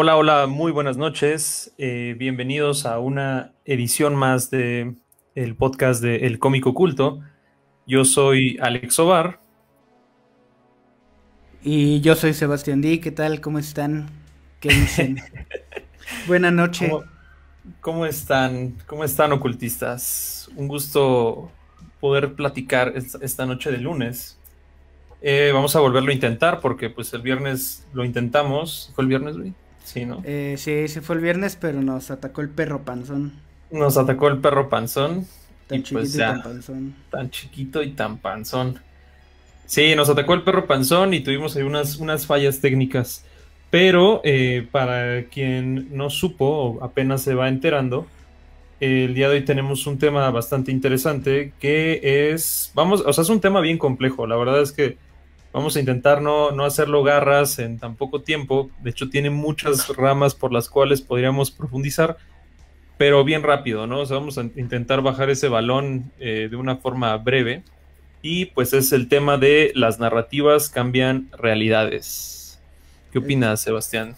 Hola, hola, muy buenas noches. Bienvenidos a una edición más de el podcast de El Cómico Oculto. Yo soy Alex Ovar. Y yo soy Sebastián Di, ¿qué tal? ¿Cómo están? ¿Qué dicen? Buena noche. ¿Cómo, cómo están? ¿Cómo están, ocultistas? Un gusto poder platicar esta noche de lunes. Vamos a volverlo a intentar porque pues el viernes lo intentamos. ¿Fue el viernes, güey? Sí, ¿no? Sí, se fue el viernes, pero nos atacó el perro panzón. Nos atacó el perro panzón y Tan pues chiquito y tan ya, panzón. tan chiquito y tan panzón. Sí, nos atacó el perro panzón y tuvimos ahí unas fallas técnicas. Pero para quien no supo o apenas se va enterando, el día de hoy tenemos un tema bastante interesante que es, vamos, o sea, es un tema bien complejo. La verdad es que vamos a intentar no hacerlo garras en tan poco tiempo. De hecho, tiene muchas ramas por las cuales podríamos profundizar, pero bien rápido, ¿no? O sea, vamos a intentar bajar ese balón de una forma breve. Y pues es el tema de las narrativas cambian realidades. ¿Qué Es, opinas, Sebastián?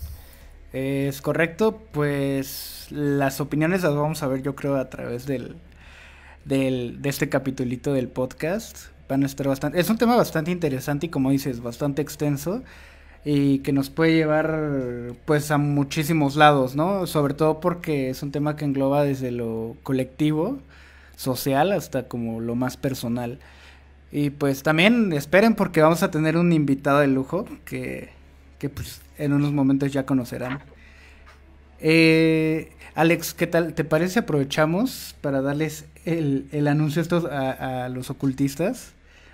es correcto, pues las opiniones las vamos a ver yo creo a través de este capitulito del podcast. Van a estar bastante... Es un tema bastante interesante y como dices, bastante extenso. Y que nos puede llevar pues a muchísimos lados, ¿no? Sobre todo porque es un tema que engloba desde lo colectivo, social, hasta como lo más personal. Y pues también esperen porque vamos a tener un invitado de lujo que pues en unos momentos ya conocerán. Alex, ¿qué tal? ¿Te parece aprovechamos para darles el anuncio estos a los ocultistas?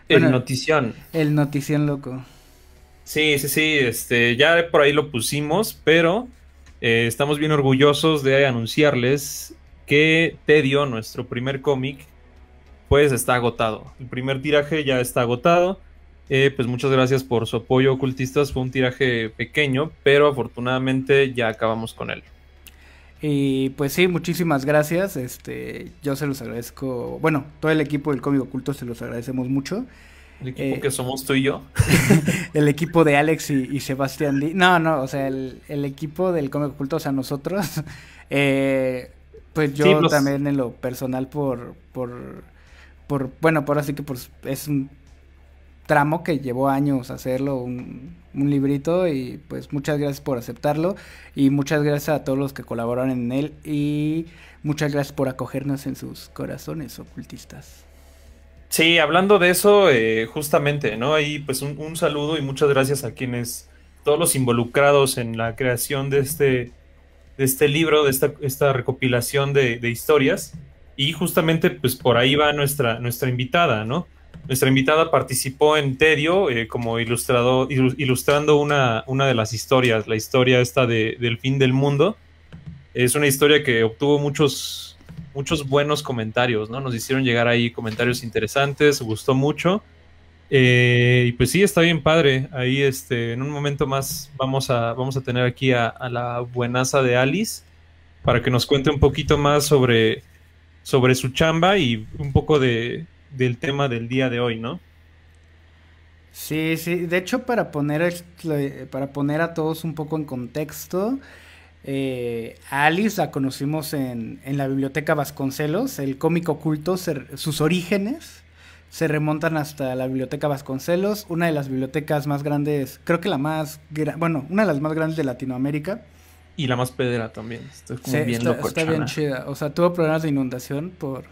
El Bueno, notición. el notición loco. Sí, sí, sí, ya por ahí lo pusimos, pero estamos bien orgullosos de anunciarles que Tedio, nuestro primer cómic, pues está agotado. El primer tiraje ya está agotado. Pues muchas gracias por su apoyo, ocultistas. Fue un tiraje pequeño, pero afortunadamente ya acabamos con él. Y pues sí, muchísimas gracias. Yo se los agradezco. Bueno, todo el equipo del Cómic Oculto se los agradecemos mucho. El equipo Eh, que somos tú y yo. el equipo de Alex y Sebastián Di. No, no, o sea, el equipo del Cómic Oculto, o sea, nosotros. Pues Sí, yo los, también en lo personal bueno, por así que pues es un tramo que llevó años hacerlo, un librito y pues muchas gracias por aceptarlo y muchas gracias a todos los que colaboraron en él y muchas gracias por acogernos en sus corazones ocultistas. Sí, hablando de eso, justamente, ¿no? Ahí pues un saludo y muchas gracias a quienes, todos los involucrados en la creación de este libro, de esta recopilación de historias. Y justamente pues por ahí va nuestra invitada, ¿no? Nuestra invitada participó en Tedio como ilustrando una de las historias, la historia esta del fin del mundo. Es una historia que obtuvo muchos buenos comentarios, ¿no? Nos hicieron llegar ahí comentarios interesantes, gustó mucho. Y pues sí, está bien padre. Ahí en un momento más vamos a tener aquí a la buenaza de Alice para que nos cuente un poquito más sobre su chamba y un poco del tema del día de hoy, ¿no? Sí, sí, de hecho para poner a todos un poco en contexto, a Alice la conocimos en la Biblioteca Vasconcelos, el cómic oculto, sus orígenes se remontan hasta la Biblioteca Vasconcelos, una de las bibliotecas más grandes, creo que bueno, una de las más grandes de Latinoamérica. Y la más pedera también. Esto es Sí, como bien está bien locochona. chida, o sea, tuvo problemas de inundación por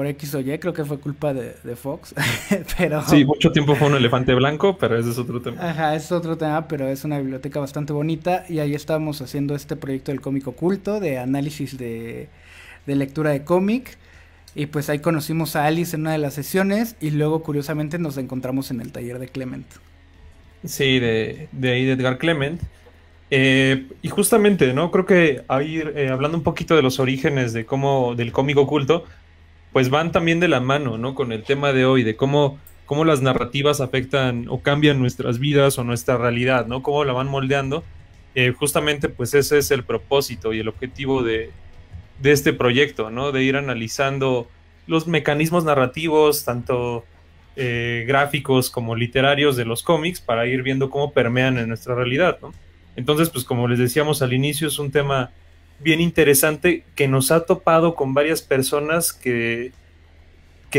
X o Y, creo que fue culpa de Fox, Sí, pero... mucho tiempo fue un elefante blanco, pero ese es otro tema. Ajá, es otro tema, pero es una biblioteca bastante bonita y ahí estábamos haciendo este proyecto del cómic oculto, de análisis de lectura de cómic y pues ahí conocimos a Alice en una de las sesiones y luego curiosamente nos encontramos en el taller de Clement. Sí, de ahí de Edgar Clement. Y justamente, ¿no? Creo que ahí, hablando un poquito de los orígenes de cómo, del cómic oculto, pues van también de la mano, ¿no? Con el tema de hoy, de cómo las narrativas afectan o cambian nuestras vidas o nuestra realidad, ¿no? Cómo la van moldeando. Justamente, pues ese es el propósito y el objetivo de este proyecto, ¿no? De ir analizando los mecanismos narrativos, tanto gráficos como literarios de los cómics, para ir viendo cómo permean en nuestra realidad, ¿no? Entonces, pues como les decíamos al inicio, es un tema bien interesante que nos ha topado con varias personas que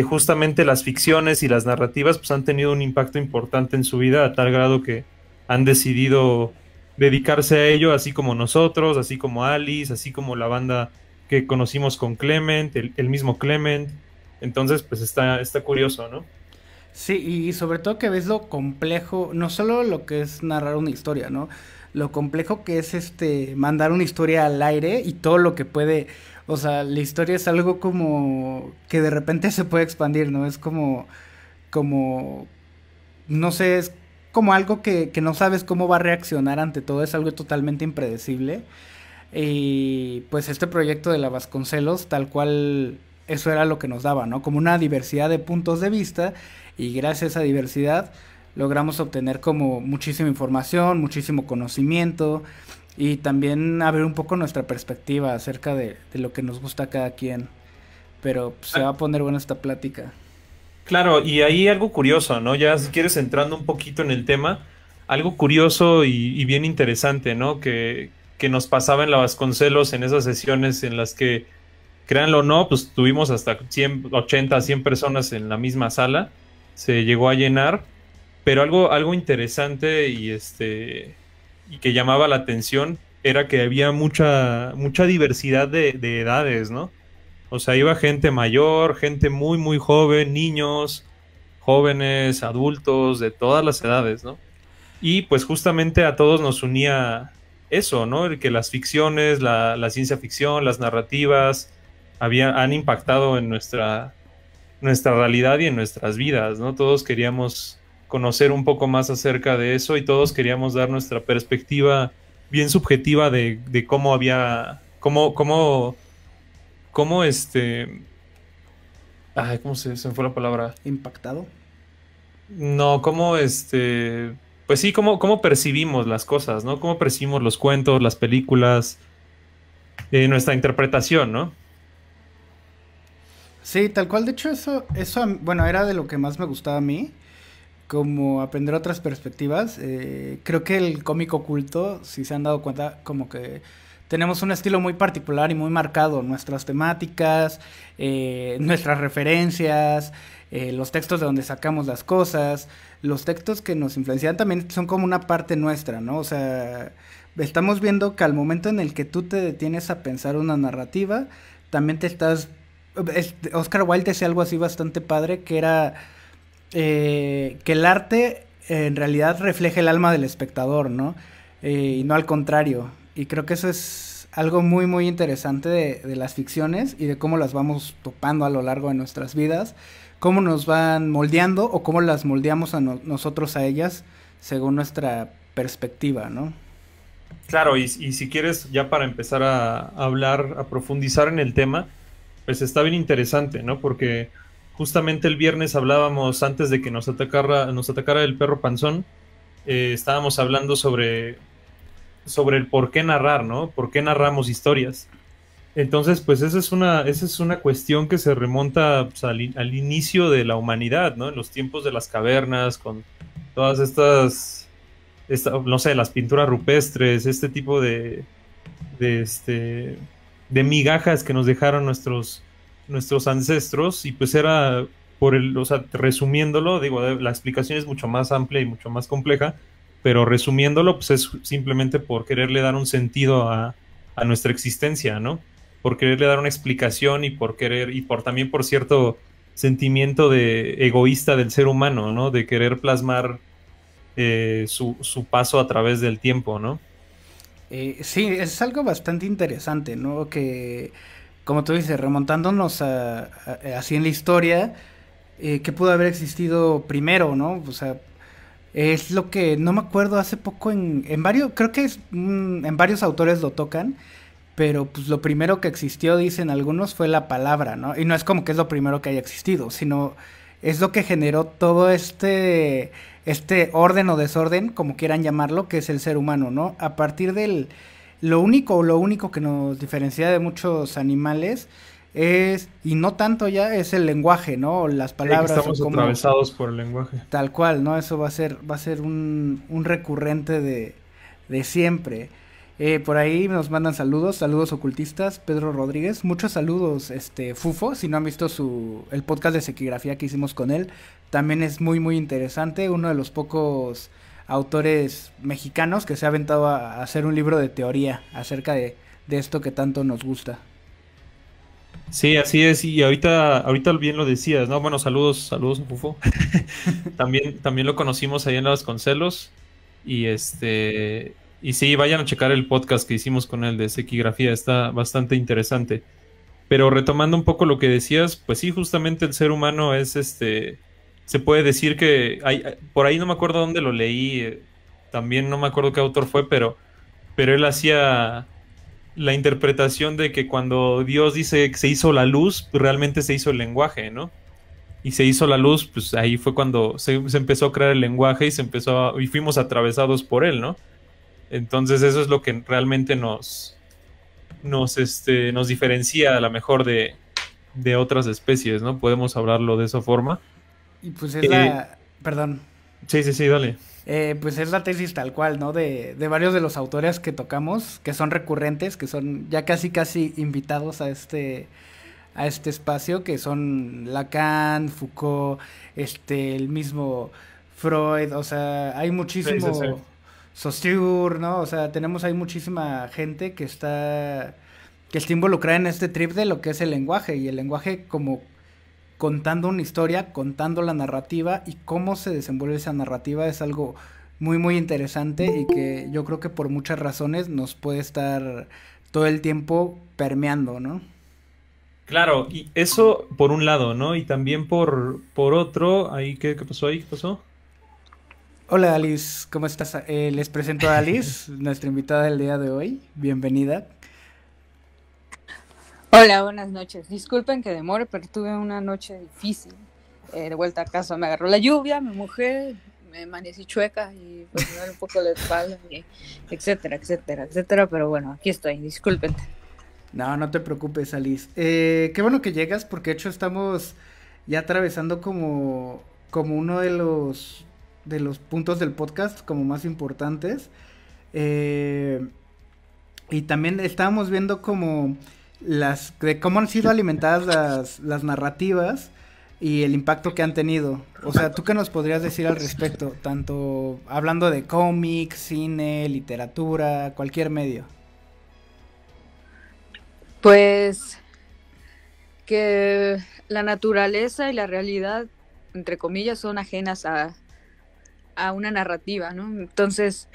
justamente las ficciones y las narrativas pues han tenido un impacto importante en su vida a tal grado que han decidido dedicarse a ello, así como nosotros, así como Alice, así como la banda que conocimos con Clement, el mismo Clement. Entonces, pues está curioso, ¿no? Sí, y sobre todo que ves lo complejo, no solo lo que es narrar una historia, ¿no? Lo complejo que es mandar una historia al aire y todo lo que puede, o sea, la historia es algo como que de repente se puede expandir, ¿no? Es como, no sé, es como algo que no sabes cómo va a reaccionar ante todo, es algo totalmente impredecible. Y pues este proyecto de la Vasconcelos, tal cual, eso era lo que nos daba, ¿no? Como una diversidad de puntos de vista y gracias a esa diversidad logramos obtener como muchísima información, muchísimo conocimiento y también abrir un poco nuestra perspectiva acerca de lo que nos gusta a cada quien. Pero pues, se va a poner buena esta plática. Claro, y ahí algo curioso, ¿no? Ya si quieres entrando un poquito en el tema, algo curioso y bien interesante, ¿no? Que nos pasaba en la Vasconcelos en esas sesiones en las que, créanlo o no, pues tuvimos hasta 100, 80, 100 personas en la misma sala, se llegó a llenar, pero algo interesante y que llamaba la atención era que había mucha diversidad de edades, ¿no? O sea, iba gente mayor, gente muy, muy joven, niños, jóvenes, adultos, de todas las edades, ¿no? Y pues justamente a todos nos unía eso, ¿no? El que las ficciones, la ciencia ficción, las narrativas, han impactado en nuestra realidad y en nuestras vidas, ¿no? Todos queríamos conocer un poco más acerca de eso y todos queríamos dar nuestra perspectiva bien subjetiva de cómo cómo ay, ¿cómo se me fue la palabra? ¿Impactado? No, cómo pues sí, cómo percibimos las cosas, ¿no? Cómo percibimos los cuentos, las películas, nuestra interpretación, ¿no? Sí, tal cual. De hecho, bueno, era de lo que más me gustaba a mí, como aprender otras perspectivas. Creo que el cómic oculto, si se han dado cuenta, como que tenemos un estilo muy particular y muy marcado. Nuestras temáticas, nuestras referencias, los textos de donde sacamos las cosas, los textos que nos influencian también son como una parte nuestra, ¿no? O sea, estamos viendo que al momento en el que tú te detienes a pensar una narrativa, también te estás... Oscar Wilde decía algo así bastante padre, que era que el arte en realidad refleja el alma del espectador, ¿no? Y no al contrario. Y creo que eso es algo muy, muy interesante de las ficciones y de cómo las vamos topando a lo largo de nuestras vidas, cómo nos van moldeando o cómo las moldeamos a nosotros a ellas según nuestra perspectiva, ¿no? Claro, y si quieres, ya para empezar a hablar, a profundizar en el tema, pues está bien interesante, ¿no? Porque justamente el viernes hablábamos, antes de que nos atacara el perro panzón, estábamos hablando sobre el por qué narrar, ¿no? ¿Por qué narramos historias? Entonces, pues esa es una cuestión que se remonta pues, al inicio de la humanidad, ¿no? En los tiempos de las cavernas, con todas no sé, las pinturas rupestres, este tipo de, este, de migajas que nos dejaron nuestros ancestros, y pues era o sea, resumiéndolo, digo, la explicación es mucho más amplia y mucho más compleja, pero resumiéndolo, pues es simplemente por quererle dar un sentido a nuestra existencia, ¿no? Por quererle dar una explicación y también por cierto sentimiento de egoísta del ser humano, ¿no? De querer plasmar su paso a través del tiempo, ¿no? Sí, es algo bastante interesante, ¿no? Que, como tú dices, remontándonos así en la historia, ¿qué pudo haber existido primero, no? O sea, es lo que no me acuerdo hace poco en varios, creo que en varios autores lo tocan, pero pues lo primero que existió, dicen algunos, fue la palabra, ¿no? Y no es como que es lo primero que haya existido, sino es lo que generó todo este orden o desorden, como quieran llamarlo, que es el ser humano, ¿no? A partir lo único que nos diferencia de muchos animales es, y no tanto ya, es el lenguaje, ¿no? Las Sí, que palabras o estamos cómo, atravesados por el lenguaje. tal cual, ¿no? Eso va a ser un recurrente de siempre. Por ahí nos mandan saludos ocultistas, Pedro Rodríguez, muchos saludos, Fufo, si no han visto el podcast de sequigrafía que hicimos con él, también es muy muy interesante, uno de los pocos autores mexicanos que se ha aventado a hacer un libro de teoría acerca de esto que tanto nos gusta. Sí, así es, y ahorita bien lo decías, ¿no? Bueno, saludos a Fufo. También lo conocimos ahí en Las Vasconcelos. Y sí, vayan a checar el podcast que hicimos con él de sequigrafía, está bastante interesante. Pero retomando un poco lo que decías, pues sí, justamente el ser humano es se puede decir que por ahí no me acuerdo dónde lo leí, también no me acuerdo qué autor fue, pero él hacía la interpretación de que cuando Dios dice que se hizo la luz, pues realmente se hizo el lenguaje, ¿no? Y se hizo la luz, pues ahí fue cuando se empezó a crear el lenguaje y y fuimos atravesados por él, ¿no? Entonces eso es lo que realmente nos diferencia a lo mejor de otras especies, ¿no? Podemos hablarlo de esa forma. Y pues Eh, perdón, sí, sí, sí, dale. pues es la tesis tal cual, ¿no? De varios de los autores que tocamos, que son recurrentes, que son ya casi invitados a este espacio, que son Lacan, Foucault, el mismo Freud, o sea, hay Sí, sí, sí. muchísimo Saussure, ¿no? O sea, tenemos ahí muchísima gente que está involucrada en este trip de lo que es el lenguaje, y el lenguaje como contando una historia, contando la narrativa y cómo se desenvuelve esa narrativa es algo muy muy interesante y que yo creo que por muchas razones nos puede estar todo el tiempo permeando, ¿no? Claro, y eso por un lado, ¿no? Y también por otro, ahí, ¿qué pasó ahí? ¿Qué pasó? Hola Alice, ¿cómo estás? Les presento a Alice, nuestra invitada del día de hoy. Bienvenida. Hola, buenas noches. Disculpen que demore, pero tuve una noche difícil. De vuelta a casa me agarró la lluvia, me mojé, me amanecí chueca y pues me duele un poco la espalda, etcétera, etcétera, etcétera. Pero bueno, aquí estoy, disculpen. No, no te preocupes, Alice. Qué bueno que llegas porque de hecho estamos ya atravesando como uno de los puntos del podcast como más importantes. Eh, y también estábamos viendo como de cómo han sido alimentadas las narrativas y el impacto que han tenido. O sea, ¿tú qué nos podrías decir al respecto? Tanto hablando de cómics, cine, literatura, cualquier medio. Pues que la naturaleza y la realidad, entre comillas, son ajenas a una narrativa, ¿no? Entonces,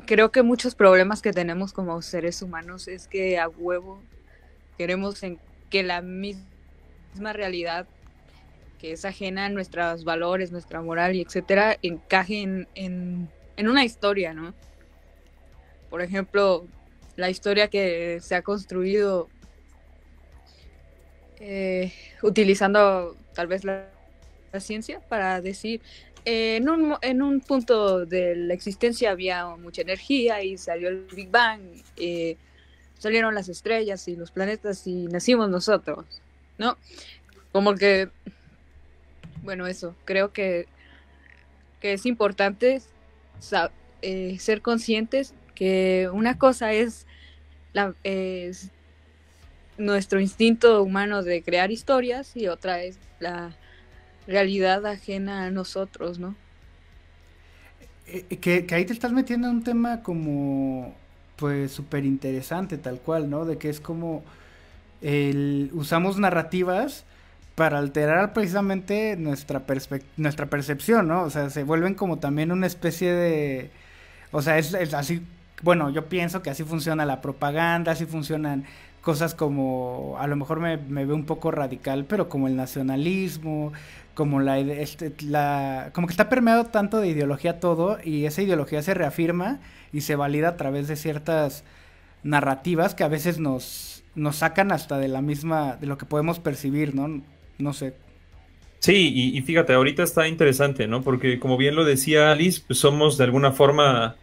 creo que muchos problemas que tenemos como seres humanos es que a huevo queremos que la misma realidad que es ajena a nuestros valores, nuestra moral y etcétera, encaje en una historia, ¿no? Por ejemplo, la historia que se ha construido utilizando tal vez la ciencia para decir en un punto de la existencia había mucha energía y salió el Big Bang, salieron las estrellas y los planetas y nacimos nosotros, ¿no? Como que, bueno, eso, creo que es importante ser conscientes que una cosa es nuestro instinto humano de crear historias y otra es la realidad ajena a nosotros, ¿no? Que ahí te estás metiendo en un tema como, pues, súper interesante, tal cual, ¿no? De que es como, usamos narrativas para alterar precisamente nuestra percepción, ¿no? O sea, se vuelven como también una especie de... O sea, es así, bueno, yo pienso que así funciona la propaganda, así funcionan cosas como, a lo mejor me veo un poco radical, pero como el nacionalismo, como como que está permeado tanto de ideología todo y esa ideología se reafirma y se valida a través de ciertas narrativas que a veces nos sacan hasta de de lo que podemos percibir, ¿no? No sé. Sí, y fíjate, ahorita está interesante, ¿no? Porque como bien lo decía Alice, pues somos de alguna forma,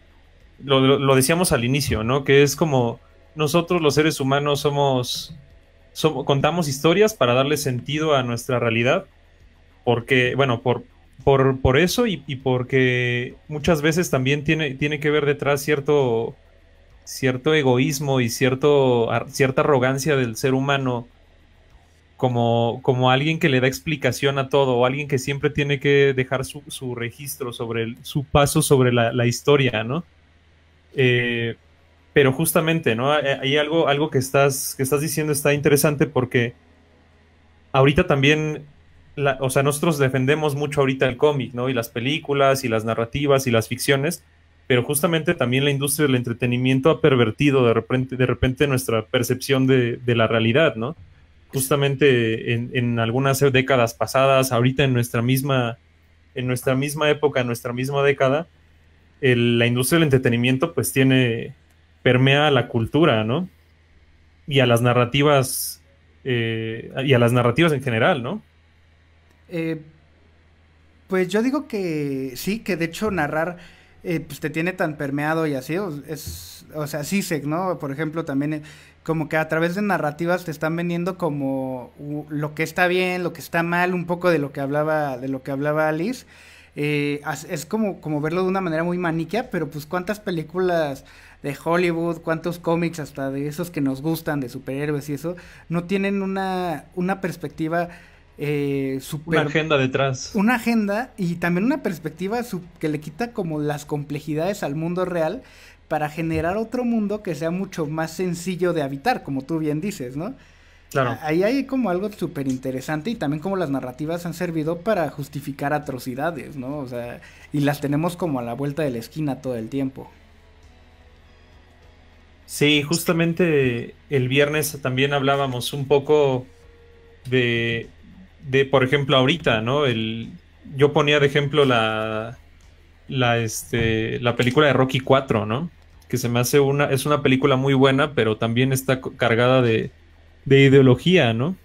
lo decíamos al inicio, ¿no? Que es como nosotros los seres humanos contamos historias para darle sentido a nuestra realidad, porque, bueno, por eso y porque muchas veces también tiene que ver detrás cierto egoísmo y cierta arrogancia del ser humano como alguien que le da explicación a todo, o alguien que siempre tiene que dejar su registro sobre su paso sobre la historia, ¿no? Eh, pero justamente, ¿no? Hay algo que estás diciendo está interesante porque ahorita también, o sea, nosotros defendemos mucho ahorita el cómic, ¿no? Y las películas y las narrativas y las ficciones, pero justamente también la industria del entretenimiento ha pervertido de repente nuestra percepción de la realidad, ¿no? Justamente en algunas décadas pasadas, ahorita en nuestra misma época, en nuestra misma década, la industria del entretenimiento pues permea a la cultura, ¿no? Y a las narrativas, en general, ¿no? Eh, pues yo digo que sí, que de hecho narrar pues te tiene tan permeado y así, o sea, Sisek, ¿no? Por ejemplo, también como que a través de narrativas te están vendiendo como lo que está bien, lo que está mal, un poco de lo que hablaba Alice. Es como verlo de una manera muy maniquea, pero pues cuántas películas de Hollywood, cuántos cómics hasta de esos que nos gustan, de superhéroes y eso, no tienen una perspectiva Una super, agenda detrás. una agenda y también una perspectiva que le quita como las complejidades al mundo real para generar otro mundo que sea mucho más sencillo de habitar, como tú bien dices, ¿no? Claro. Ahí hay como algo súper interesante y también como las narrativas han servido para justificar atrocidades, ¿no? O sea, y las tenemos como a la vuelta de la esquina todo el tiempo. Sí, justamente el viernes también hablábamos un poco por ejemplo, ahorita, ¿no? Yo ponía de ejemplo la película de Rocky 4, ¿no? Que se me hace es una película muy buena, pero también está cargada de ideología, ¿no?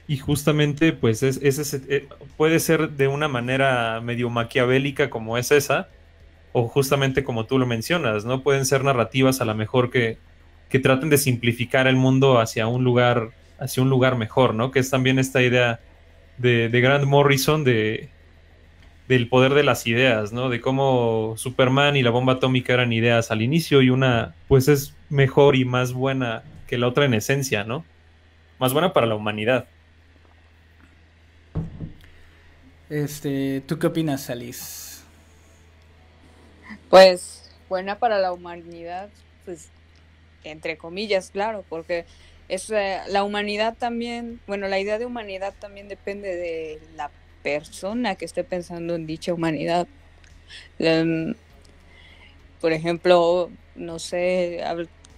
Y justamente, pues, puede ser de una manera medio maquiavélica como es esa, o justamente como tú lo mencionas, ¿no? Pueden ser narrativas a lo mejor que traten de simplificar el mundo hacia un lugar mejor, ¿no? Que es también esta idea de Grant Morrison del poder de las ideas, ¿no? De cómo Superman y la bomba atómica eran ideas al inicio y una, pues es mejor y más buena que la otra en esencia, ¿no? Más buena para la humanidad. ¿Tú qué opinas, Alice? Pues buena para la humanidad, pues entre comillas, claro, porque la humanidad también, bueno, la idea de humanidad también depende de la persona que esté pensando en dicha humanidad. Por ejemplo, no sé,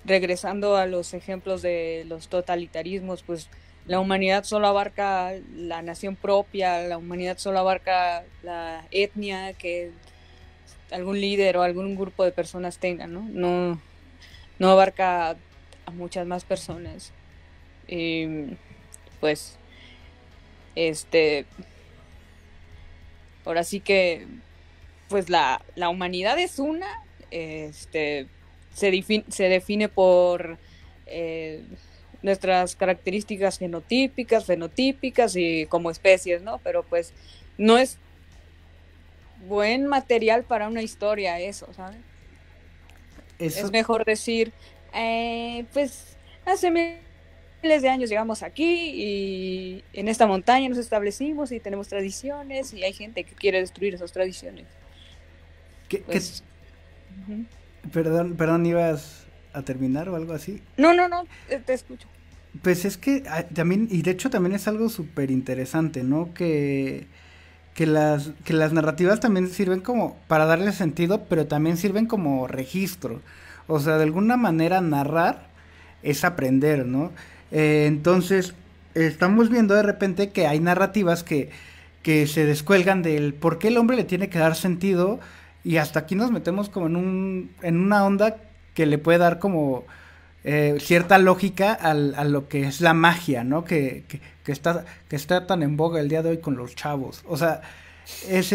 regresando a los ejemplos de los totalitarismos, pues la humanidad solo abarca la nación propia, la humanidad solo abarca la etnia que algún líder o algún grupo de personas tenga, ¿no? No abarca a muchas más personas. Pues, ahora sí que, pues la humanidad es una, se define por nuestras características fenotípicas y como especies, ¿no? Pero pues no es buen material para una historia eso, ¿sabes? Eso, Es mejor decir, pues hace miles de años llegamos aquí y en esta montaña nos establecimos y tenemos tradiciones y hay gente que quiere destruir esas tradiciones. Pues, uh-huh. Perdón, ¿ibas a terminar o algo así? No, te escucho. Pues es que también, y de hecho también es algo súper interesante, ¿no? Que las narrativas también sirven como para darle sentido, pero también sirven como registro. O sea, de alguna manera narrar es aprender, ¿no? Entonces, estamos viendo de repente que hay narrativas que se descuelgan del por qué el hombre le tiene que dar sentido y hasta aquí nos metemos como en una onda que le puede dar como cierta lógica a lo que es la magia, ¿no? Que está tan en boga el día de hoy con los chavos. O sea, es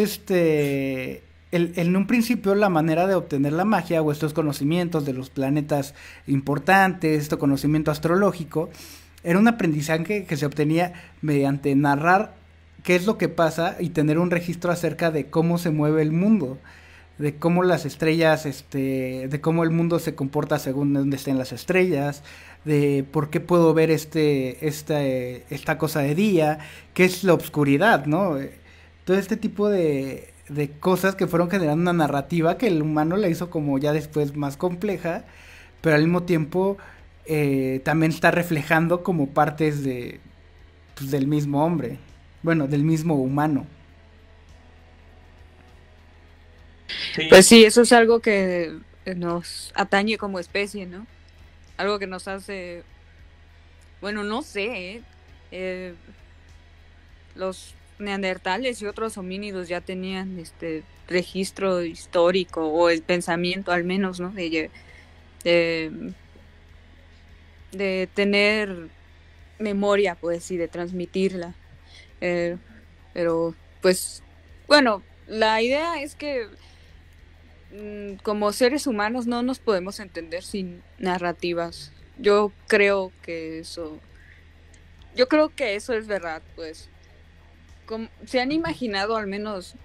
en un principio la manera de obtener la magia o estos conocimientos de los planetas importantes, este conocimiento astrológico, era un aprendizaje que se obtenía mediante narrar qué es lo que pasa y tener un registro acerca de cómo se mueve el mundo, de cómo las estrellas, de cómo el mundo se comporta según donde estén las estrellas, de por qué puedo ver esta cosa de día, qué es la oscuridad, ¿no? Todo este tipo de cosas que fueron generando una narrativa que el humano la hizo como ya después más compleja, pero al mismo tiempo también está reflejando como partes pues, del mismo hombre, bueno, del mismo humano. Sí. Pues sí, eso es algo que nos atañe como especie, ¿no? Algo que nos hace, bueno, no sé, los neandertales y otros homínidos ya tenían este registro histórico o el pensamiento al menos, ¿no? De tener memoria, pues, y de transmitirla. Pero, pues, bueno, la idea es que como seres humanos no nos podemos entender sin narrativas. Yo creo que eso es verdad, pues. Se han imaginado al menos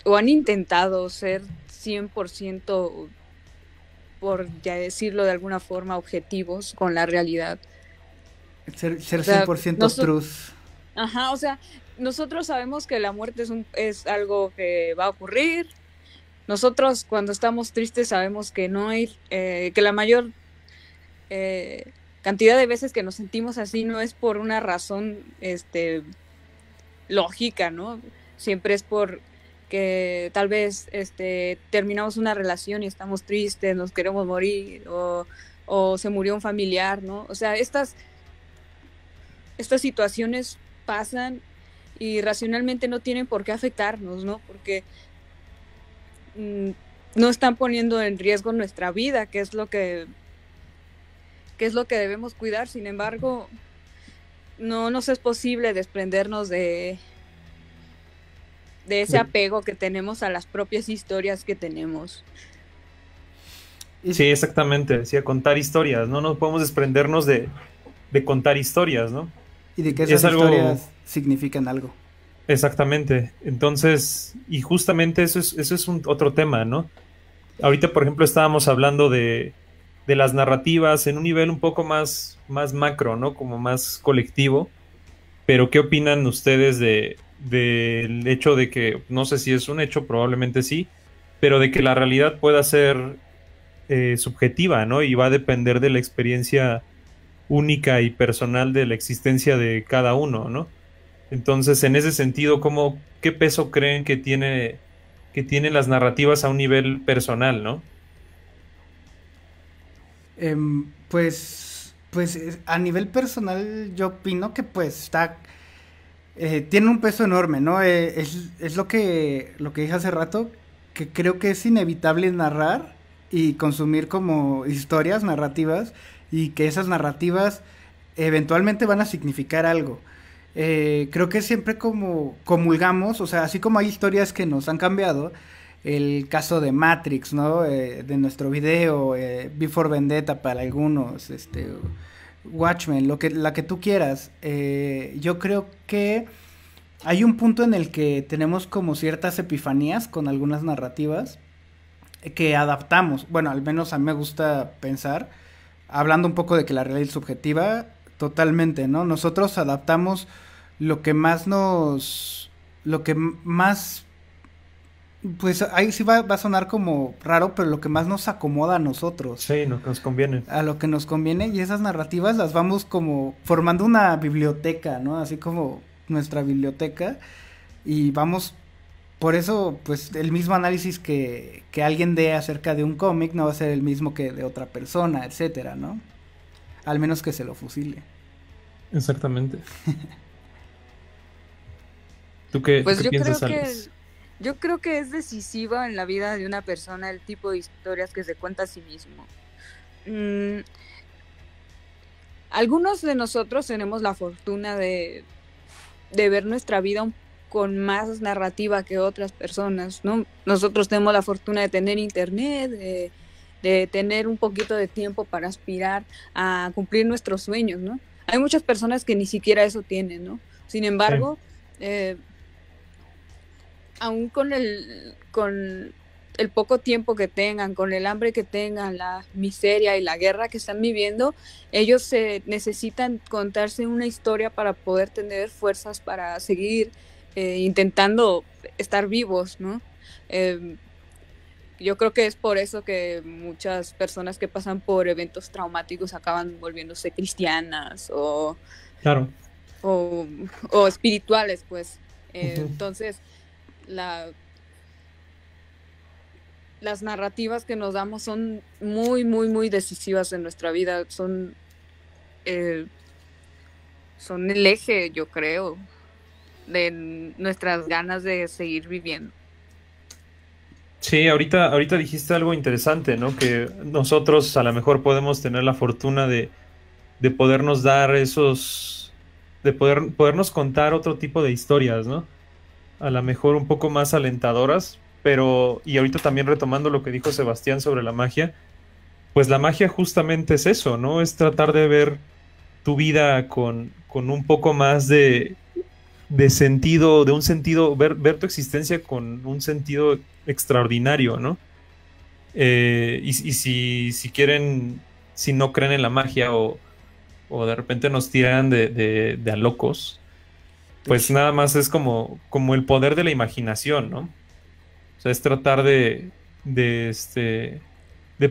o han intentado ser 100%, por ya decirlo de alguna forma, objetivos con la realidad. Ser O sea, 100% truth. Ajá, o sea, nosotros sabemos que la muerte es algo que va a ocurrir. Nosotros cuando estamos tristes sabemos que no hay, que la mayor cantidad de veces que nos sentimos así no es por una razón lógica, ¿no? Siempre es por que tal vez terminamos una relación y estamos tristes, nos queremos morir, o se murió un familiar, ¿no? O sea, estas situaciones pasan y racionalmente no tienen por qué afectarnos, ¿no? Porque no están poniendo en riesgo nuestra vida, que es lo que debemos cuidar. Sin embargo, no nos es posible desprendernos de ese apego que tenemos a las propias historias que tenemos. Sí, exactamente, sí, a contar historias, ¿no? No podemos desprendernos de contar historias, ¿no? Y de que esas historias significan algo. Exactamente. Entonces, y justamente eso es otro tema, ¿no? Ahorita, por ejemplo, estábamos hablando de las narrativas en un nivel un poco más macro, ¿no? Como más colectivo. Pero, ¿qué opinan ustedes del hecho de que, no sé si es un hecho, probablemente sí, pero de que la realidad pueda ser subjetiva, ¿no? Y va a depender de la experiencia única y personal de la existencia de cada uno, ¿no? Entonces, en ese sentido, ¿qué peso creen que tienen las narrativas a un nivel personal, ¿no? Pues a nivel personal yo opino que pues tiene un peso enorme, ¿no? Es lo que dije hace rato, que creo que es inevitable narrar y consumir como historias narrativas, y que esas narrativas eventualmente van a significar algo. Creo que siempre como comulgamos, o sea, así como hay historias que nos han cambiado, el caso de Matrix, ¿no? De nuestro video, Before Vendetta para algunos, Watchmen, la que tú quieras. Yo creo que hay un punto en el que tenemos como ciertas epifanías con algunas narrativas que adaptamos. Bueno, al menos a mí me gusta pensar, hablando un poco de que la realidad es subjetiva, totalmente, ¿no? Nosotros adaptamos lo que más pues ahí sí va a sonar como raro, pero lo que más nos acomoda a nosotros. Sí, lo que nos conviene. A lo que nos conviene, y esas narrativas las vamos como formando una biblioteca, ¿no? Así como nuestra biblioteca, y vamos, por eso, pues el mismo análisis que alguien dé acerca de un cómic no va a ser el mismo que de otra persona, etcétera, ¿no? Al menos que se lo fusile. Exactamente. ¿Tú qué piensas, Alex? Yo creo que es decisiva en la vida de una persona el tipo de historias que se cuenta a sí mismo. Algunos de nosotros tenemos la fortuna de ver nuestra vida con más narrativa que otras personas, ¿no? Nosotros tenemos la fortuna de tener internet, de tener un poquito de tiempo para aspirar a cumplir nuestros sueños, ¿no? hay muchas personas que ni siquiera eso tienen, ¿no? Sin embargo, aún con el poco tiempo que tengan, con el hambre que tengan, la miseria y la guerra que están viviendo, ellos necesitan contarse una historia para poder tener fuerzas para seguir intentando estar vivos, ¿no? Yo creo que es por eso que muchas personas que pasan por eventos traumáticos acaban volviéndose cristianas o espirituales, pues. Entonces, las narrativas que nos damos son muy, muy, muy decisivas en nuestra vida. Son el eje, yo creo, de nuestras ganas de seguir viviendo. Sí, ahorita dijiste algo interesante, ¿no? Que nosotros a lo mejor podemos tener la fortuna de podernos dar de podernos contar otro tipo de historias, ¿no? A lo mejor un poco más alentadoras, pero, y ahorita también retomando lo que dijo Sebastián sobre la magia, pues la magia justamente es eso, ¿no? Es tratar de ver tu vida con un poco más de sentido, de un sentido, ver tu existencia con un sentido extraordinario, ¿no? Y si quieren, si no creen en la magia o de repente nos tiran de a locos, pues nada más es como el poder de la imaginación, ¿no? O sea, es tratar de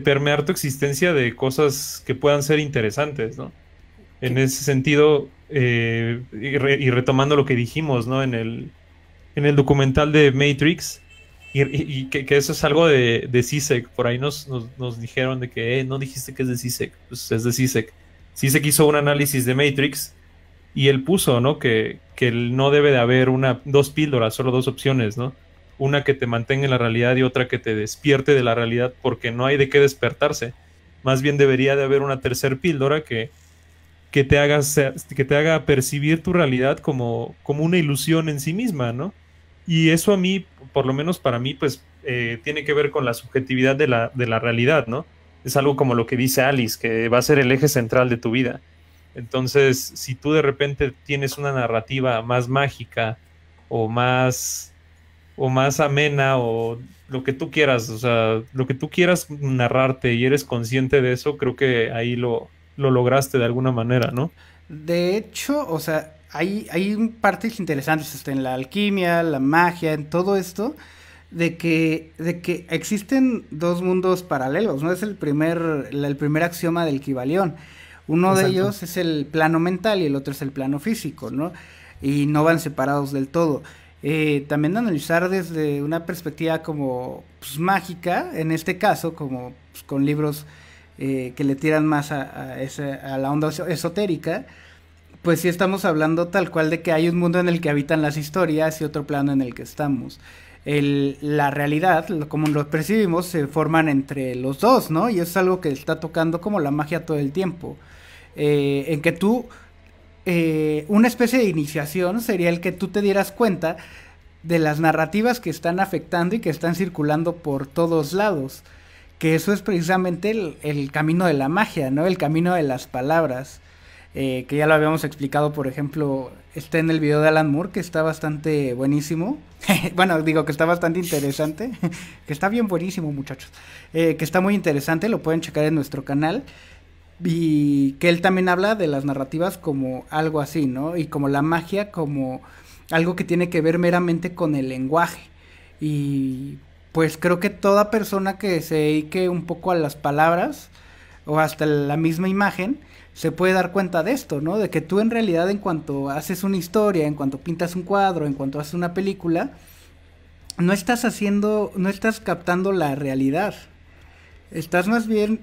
permear tu existencia de cosas que puedan ser interesantes, ¿no? En ese sentido, y retomando lo que dijimos, ¿no? En el documental de Matrix, y que eso es algo de Zizek. Por ahí nos dijeron de que no dijiste que es de Zizek. Pues es de Zizek. Zizek hizo un análisis de Matrix y él puso, ¿no? Que no debe de haber dos píldoras, solo dos opciones, ¿no? Una que te mantenga en la realidad y otra que te despierte de la realidad, porque no hay de qué despertarse. Más bien debería de haber una tercer píldora que te haga percibir tu realidad como una ilusión en sí misma, ¿no? Y eso a mí, por lo menos para mí, pues tiene que ver con la subjetividad de la realidad, ¿no? Es algo como lo que dice Alice, que va a ser el eje central de tu vida. Entonces, si tú de repente tienes una narrativa más mágica o más amena o lo que tú quieras, o sea, lo que tú quieras narrarte y eres consciente de eso, creo que ahí lo lograste de alguna manera, ¿no? De hecho, o sea, hay partes interesantes en la alquimia, la magia, en todo esto, de que existen dos mundos paralelos, ¿no? Es el primer axioma del Kybalión. Uno de ellos es el plano mental y el otro es el plano físico, ¿no? Y no van separados del todo. También analizar desde una perspectiva como pues, mágica, en este caso, como pues, con libros que le tiran más a la onda esotérica, pues sí estamos hablando tal cual de que hay un mundo en el que habitan las historias y otro plano en el que estamos. La realidad, como lo percibimos, se forman entre los dos, ¿no? Y eso es algo que está tocando como la magia todo el tiempo. En que tú, una especie de iniciación sería el que tú te dieras cuenta de las narrativas que están afectando y que están circulando por todos lados. Que eso es precisamente el camino de la magia, ¿no? El camino de las palabras. Que ya lo habíamos explicado, por ejemplo, está en el video de Alan Moore, que está bastante buenísimo. Bueno, digo que está bastante interesante. Que está bien buenísimo, muchachos. Que está muy interesante, lo pueden checar en nuestro canal. Y que él también habla de las narrativas como algo así, ¿no? Y como la magia como algo que tiene que ver meramente con el lenguaje. Y pues creo que toda persona que se dedique un poco a las palabras o hasta la misma imagen se puede dar cuenta de esto, ¿no? De que tú en realidad en cuanto haces una historia, en cuanto pintas un cuadro, en cuanto haces una película, no estás captando la realidad. Estás más bien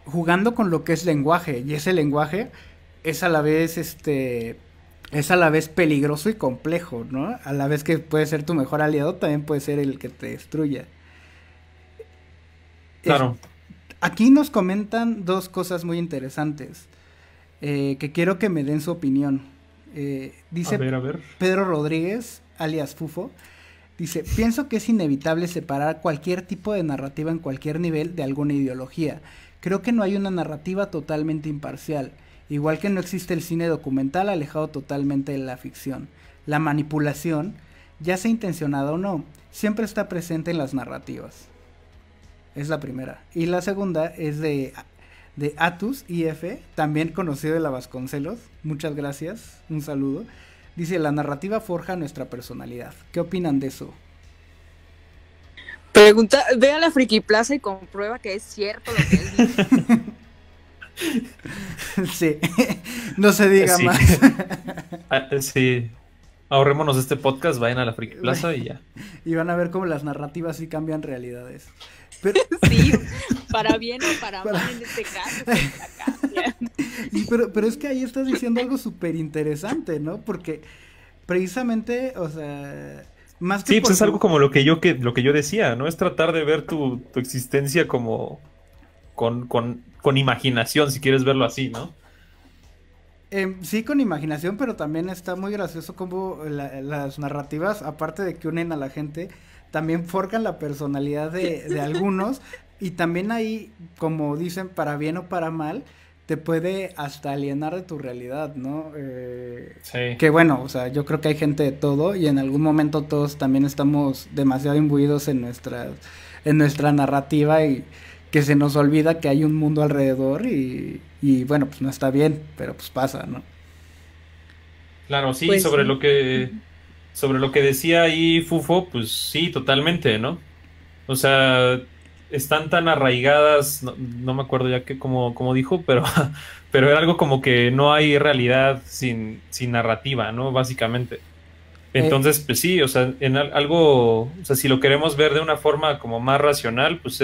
jugando con lo que es lenguaje, y ese lenguaje es a la vez peligroso y complejo, ¿no? A la vez que puede ser tu mejor aliado, también puede ser el que te destruya. Claro. Aquí nos comentan dos cosas muy interesantes, que quiero que me den su opinión. Dice a ver. Pedro Rodríguez, alias Fufo, dice, pienso que es inevitable separar cualquier tipo de narrativa en cualquier nivel de alguna ideología. Creo que no hay una narrativa totalmente imparcial. igual que no existe el cine documental alejado totalmente de la ficción. La manipulación, ya sea intencionada o no, siempre está presente en las narrativas. Es la primera. Y la segunda es de Atus IF, también conocido de la Vasconcelos. Muchas gracias, un saludo. Dice, la narrativa forja nuestra personalidad. ¿Qué opinan de eso? Pregunta, ve a la Friki Plaza y comprueba que es cierto lo que él dice. Sí, no se diga Sí. más. Sí, ahorrémonos este podcast, vayan a la Friki Plaza y ya. Y van a ver cómo las narrativas sí cambian realidades. Pero, Sí, para bien o para mal en este caso, pues la cambian. pero es que ahí estás diciendo algo súper interesante, ¿no? Porque precisamente, o sea, más que Sí, pues es por algo como lo que yo decía, ¿no? Es tratar de ver tu existencia como con imaginación, si quieres verlo así, ¿no? Sí, con imaginación, pero también está muy gracioso como las narrativas, aparte de que unen a la gente, también forjan la personalidad de algunos y también ahí, como dicen, para bien o para mal, te puede hasta alienar de tu realidad, ¿no? Sí. Que bueno, o sea, yo creo que hay gente de todo y en algún momento todos también estamos demasiado imbuidos en nuestra narrativa y que se nos olvida que hay un mundo alrededor y bueno, pues no está bien, pero pues pasa, ¿no? Claro, sí, Pues sí. sobre lo que decía ahí Fufo, pues sí, totalmente, ¿no? O sea, están tan arraigadas, no me acuerdo ya que como dijo, pero, pero era algo como que no hay realidad sin narrativa, ¿no? Básicamente. Eh, Entonces, pues sí, o sea, algo, o sea, si lo queremos ver de una forma como más racional, pues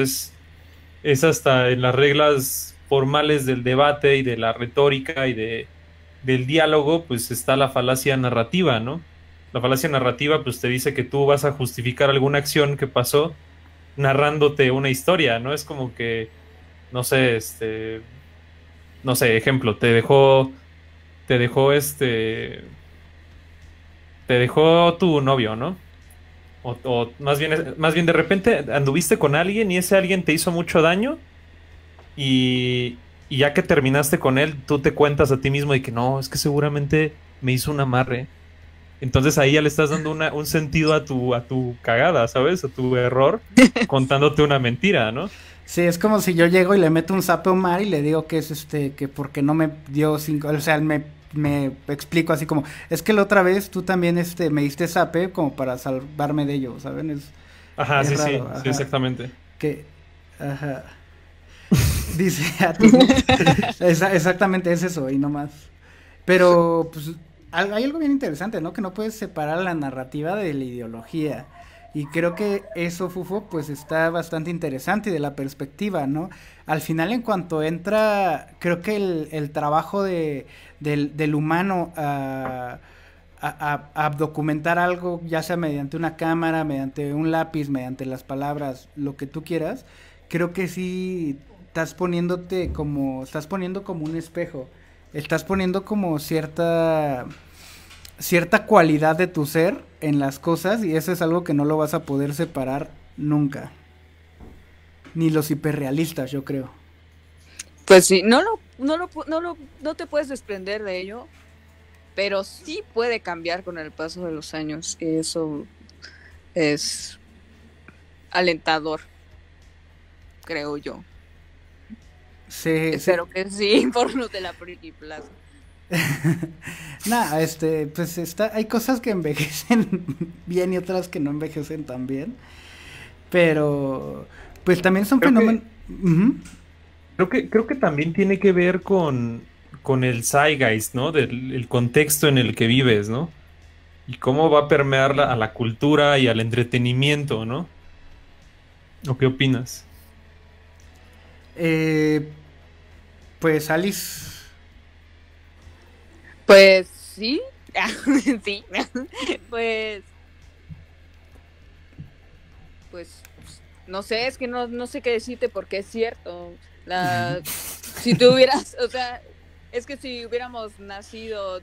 es hasta en las reglas formales del debate y de la retórica y del diálogo, pues está la falacia narrativa, ¿no? La falacia narrativa, pues te dice que tú vas a justificar alguna acción que pasó narrándote una historia, ¿no? Es como que, no sé, no sé, ejemplo, te dejó te dejó tu novio, ¿no? O más bien de repente anduviste con alguien y ese alguien te hizo mucho daño y ya que terminaste con él, tú te cuentas a ti mismo de que no, es que seguramente me hizo un amarre. Entonces ahí ya le estás dando un sentido a tu cagada, ¿sabes? A tu error, contándote una mentira, ¿no? sí, es como si yo llego y le meto un zape a Omar y le digo que es que porque no me dio cinco, o sea, me explico así como, es que la otra vez tú también me diste zape como para salvarme de ello, ¿saben? Ajá, Es sí, raro, sí, ajá. exactamente. Que, ajá. Dice exactamente es eso y no más. Pero pues hay algo bien interesante, ¿no? Que no puedes separar la narrativa de la ideología. Y creo que eso, Fufo, pues está bastante interesante y de la perspectiva, ¿no? Al final, en cuanto entra, creo que el trabajo del humano a documentar algo, ya sea mediante una cámara, mediante un lápiz, mediante las palabras, lo que tú quieras, creo que sí estás poniendo como un espejo, estás poniendo como cierta cualidad de tu ser en las cosas y eso es algo que no lo vas a poder separar nunca. Ni los hiperrealistas, yo creo. Pues sí, no te puedes desprender de ello, pero sí puede cambiar con el paso de los años. Y eso es alentador, creo yo. Sí, sí. Espero que sí, por los de la Friki Plaza. Nah, pues hay cosas que envejecen bien y otras que no envejecen tan bien. Pero, pues también son Creo fenómenos. que, Ujú. creo que también tiene que ver con el zeitgeist, ¿no? Del el contexto en el que vives, ¿no? Y cómo va a permear a la cultura y al entretenimiento, ¿no? ¿O qué opinas? Eh, pues Alice. Pues sí, sí, pues, pues, no sé, es que no sé qué decirte porque es cierto. Si tú hubieras, o sea, es que si hubiéramos nacido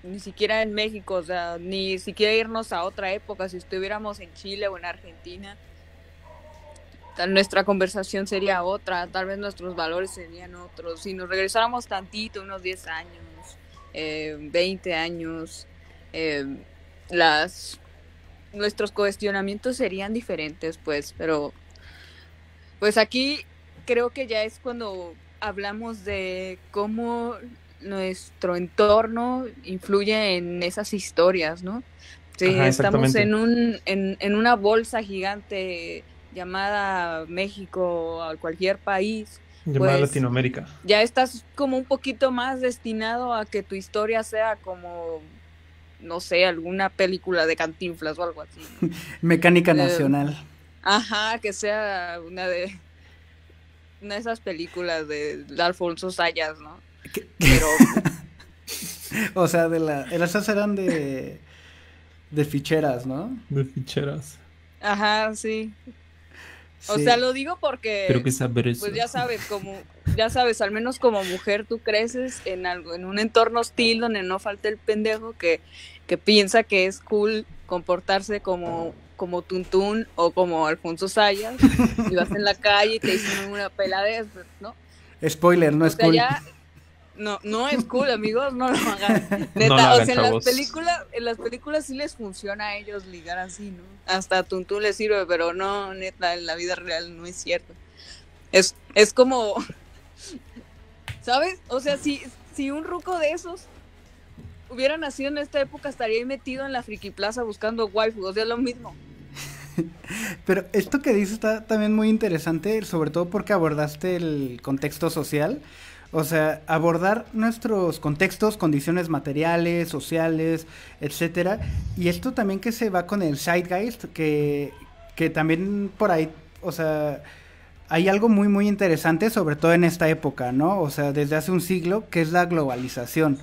ni siquiera en México, o sea, ni siquiera irnos a otra época, si estuviéramos en Chile o en Argentina, nuestra conversación sería otra, tal vez nuestros valores serían otros. Si nos regresáramos tantito, unos 10 años, 20 años, nuestros cuestionamientos serían diferentes, pues, pero pues aquí creo que ya es cuando hablamos de cómo nuestro entorno influye en esas historias, ¿no? Sí, Ajá, estamos exactamente. en una bolsa gigante llamada México o cualquier país, Llamada pues Latinoamérica. ya estás como un poquito más destinado a que tu historia sea como, no sé, alguna película de Cantinflas o algo así, ¿no? Mecánica Nacional. Ajá, que sea una de esas películas de Alfonso Sayas, ¿no? Pero O sea, esas eran de ficheras, ¿no? De ficheras. ajá, sí. O sea, Sí. lo digo Pero porque, que saber eso. pues ya sabes, al menos como mujer tú creces en algo, en un entorno hostil donde no falta el pendejo que piensa que es cool comportarse como Tuntún o como Alfonso Sayas, y vas en la calle y te dicen una peladez, ¿no? Spoiler, no O es sea, cool. ya no es cool, amigos, no lo hagan. No lo Neta, o hagan, sea, chavos. en las películas sí les funciona a ellos ligar así, ¿no? Hasta a Tuntún les sirve, pero no, neta, en la vida real no es cierto. Es como, ¿sabes? O sea, si un ruco de esos hubiera nacido en esta época, estaría ahí metido en la Friki Plaza buscando waifu, o sea, lo mismo. Pero esto que dices está también muy interesante, sobre todo porque abordaste el contexto social. O sea, abordar nuestros contextos, condiciones materiales, sociales, etcétera. Y esto también que se va con el Zeitgeist, que también por ahí, o sea, hay algo muy muy interesante, sobre todo en esta época, ¿no? O sea, desde hace un siglo, que es la globalización.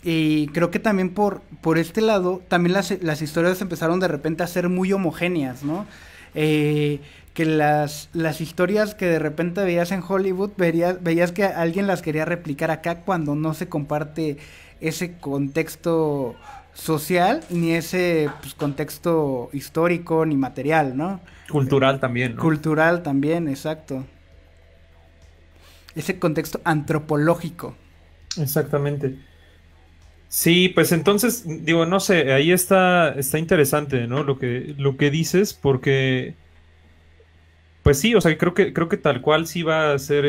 Y creo que también por este lado, también las historias empezaron de repente a ser muy homogéneas, ¿no? Que las historias que de repente veías en Hollywood, veías que alguien las quería replicar acá cuando no se comparte ese contexto social, ni ese pues, contexto histórico, ni material, ¿no? Cultural también, ¿no? Cultural también, exacto. Ese contexto antropológico. Exactamente. Sí, pues entonces, digo, no sé, ahí está interesante, ¿no? Lo que dices, porque, pues sí, o sea, creo que tal cual sí va a ser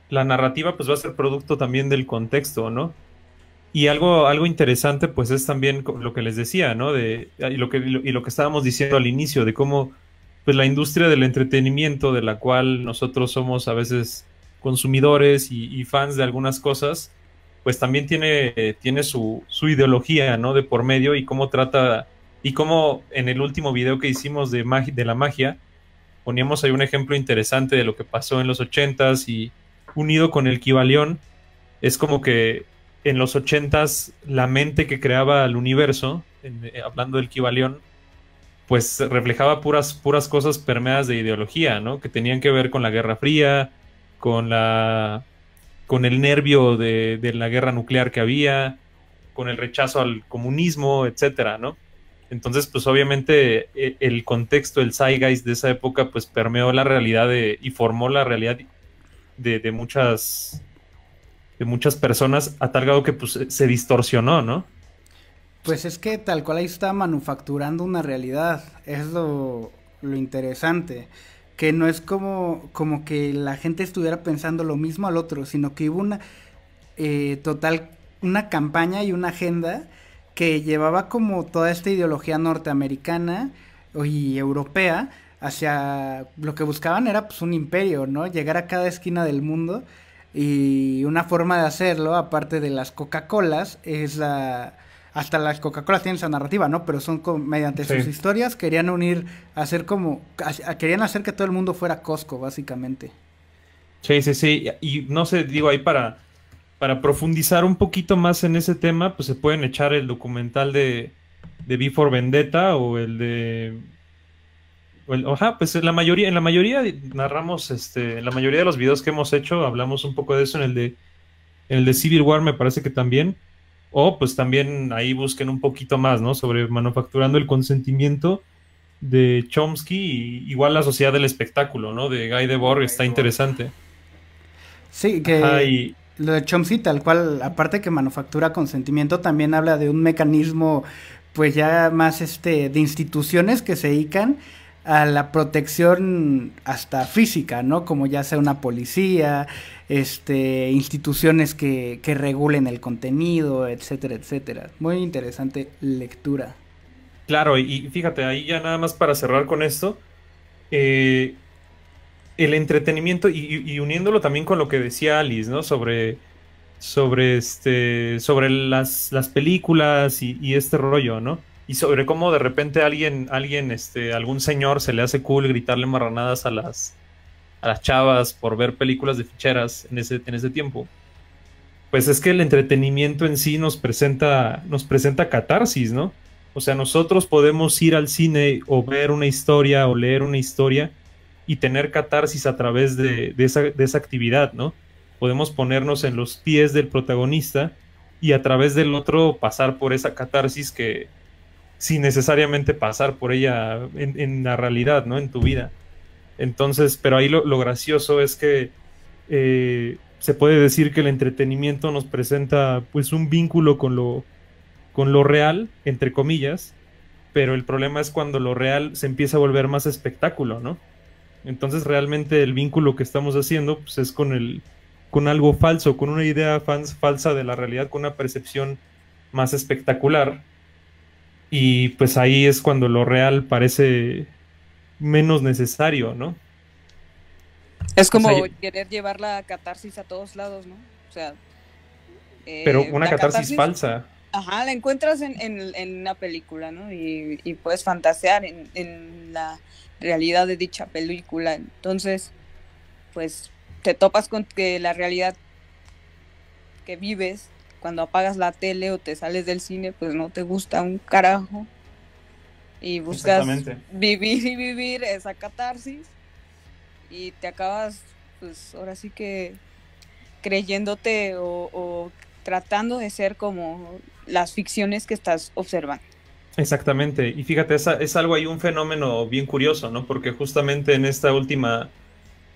la narrativa, pues va a ser producto también del contexto, ¿no? Y algo interesante, pues es también lo que les decía, ¿no? Y lo que estábamos diciendo al inicio, de cómo, pues la industria del entretenimiento, de la cual nosotros somos a veces consumidores y fans de algunas cosas, pues también tiene su ideología, ¿no? De por medio y cómo trata, y cómo en el último video que hicimos de la magia, poníamos ahí un ejemplo interesante de lo que pasó en los ochentas y unido con el Kybalión, es como que en los ochentas la mente que creaba el universo, hablando del Kybalión, pues reflejaba puras cosas permeadas de ideología, ¿no? Que tenían que ver con la Guerra Fría, con con el nervio de la guerra nuclear que había, con el rechazo al comunismo, etcétera, ¿no? Entonces, pues obviamente el contexto, el zeitgeist de esa época, pues permeó la realidad y formó la realidad de muchas personas a tal grado que pues se distorsionó, ¿no? Pues es que tal cual ahí está manufacturando una realidad, es lo interesante, que no es como que la gente estuviera pensando lo mismo al otro, sino que hubo una campaña y una agenda que llevaba como toda esta ideología norteamericana y europea hacia lo que buscaban era pues un imperio, ¿no? Llegar a cada esquina del mundo y una forma de hacerlo, aparte de las Coca-Colas, es hasta las Coca-Colas tienen esa narrativa, ¿no? Pero son mediante sus Sí. historias querían unir, querían hacer que todo el mundo fuera Costco, básicamente. Sí, sí, sí. Y no sé, digo, ahí para profundizar un poquito más en ese tema, pues se pueden echar el documental de V for Vendetta o el de... Ajá, pues en la mayoría narramos, en la mayoría de los videos que hemos hecho, hablamos un poco de eso en el de Civil War, me parece que también. O pues también ahí busquen un poquito más, ¿no? Sobre manufacturando el consentimiento de Chomsky, y igual La Sociedad del Espectáculo, ¿no? De Guy Debord, está interesante. Sí, Ajá, que y lo de Chomsky tal cual, aparte que manufactura consentimiento, también habla de un mecanismo pues ya más de instituciones que se dedican a la protección hasta física, ¿no? Como ya sea una policía, instituciones que regulen el contenido, etcétera, etcétera. Muy interesante lectura. claro, y fíjate, ahí ya nada más para cerrar con esto, eh, el entretenimiento, y uniéndolo también con lo que decía Alice, ¿no? Sobre las películas y este rollo, ¿no? Y sobre cómo de repente algún señor se le hace cool gritarle marranadas a las chavas por ver películas de ficheras en ese tiempo. Pues es que el entretenimiento en sí nos presenta catarsis, ¿no? O sea, nosotros podemos ir al cine o ver una historia o leer una historia y tener catarsis a través de esa actividad, ¿no? Podemos ponernos en los pies del protagonista y a través del otro pasar por esa catarsis que sin necesariamente pasar por ella en la realidad, ¿no? En tu vida. Entonces, pero ahí lo gracioso es que se puede decir que el entretenimiento nos presenta pues un vínculo con lo real, entre comillas, pero el problema es cuando lo real se empieza a volver más espectáculo, ¿no? Entonces realmente el vínculo que estamos haciendo pues, es con algo falso, con una idea falsa de la realidad, con una percepción más espectacular. Y pues ahí es cuando lo real parece menos necesario, ¿no? Es O sea, como querer llevar la catarsis a todos lados, ¿no? O sea, pero una la catarsis catarsis, falsa. ajá, la encuentras en una película, ¿no? Y puedes fantasear en la realidad de dicha película. Entonces, pues te topas con que la realidad que vives cuando apagas la tele o te sales del cine, pues no te gusta un carajo. Y buscas Exactamente. vivir y vivir esa catarsis y te acabas, pues ahora sí que creyéndote o tratando de ser como las ficciones que estás observando. Exactamente. Y fíjate, es algo ahí, un fenómeno bien curioso, ¿no? Porque justamente en esta última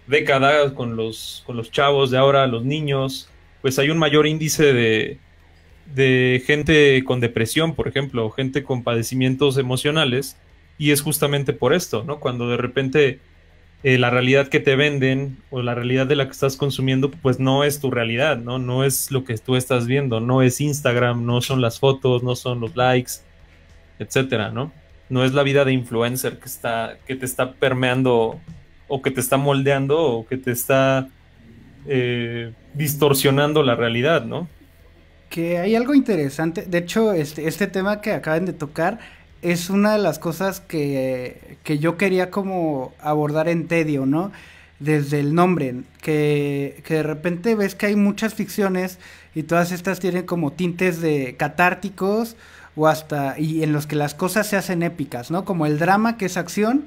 década, con los chavos de ahora, los niños, pues hay un mayor índice de gente con depresión, por ejemplo, o gente con padecimientos emocionales, y es justamente por esto, ¿no? Cuando de repente la realidad que te venden o la realidad de la que estás consumiendo, pues no es tu realidad, ¿no? No es lo que tú estás viendo, no es Instagram, no son las fotos, no son los likes, etcétera, ¿no? No es la vida de influencer que te está permeando o que te está moldeando o que te está distorsionando la realidad, ¿no? Que hay algo interesante, de hecho, este tema que acaban de tocar es una de las cosas que yo quería como abordar en Tedio, ¿no? Desde el nombre, que de repente ves que hay muchas ficciones y todas estas tienen como tintes de catárticos o hasta, y en los que las cosas se hacen épicas, ¿no? Como el drama que es acción,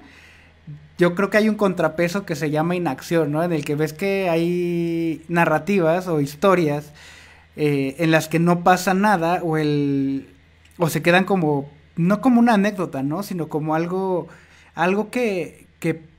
yo creo que hay un contrapeso que se llama inacción, ¿no? En el que ves que hay narrativas o historias en las que no pasa nada o se quedan como no como una anécdota, ¿no? Sino como algo que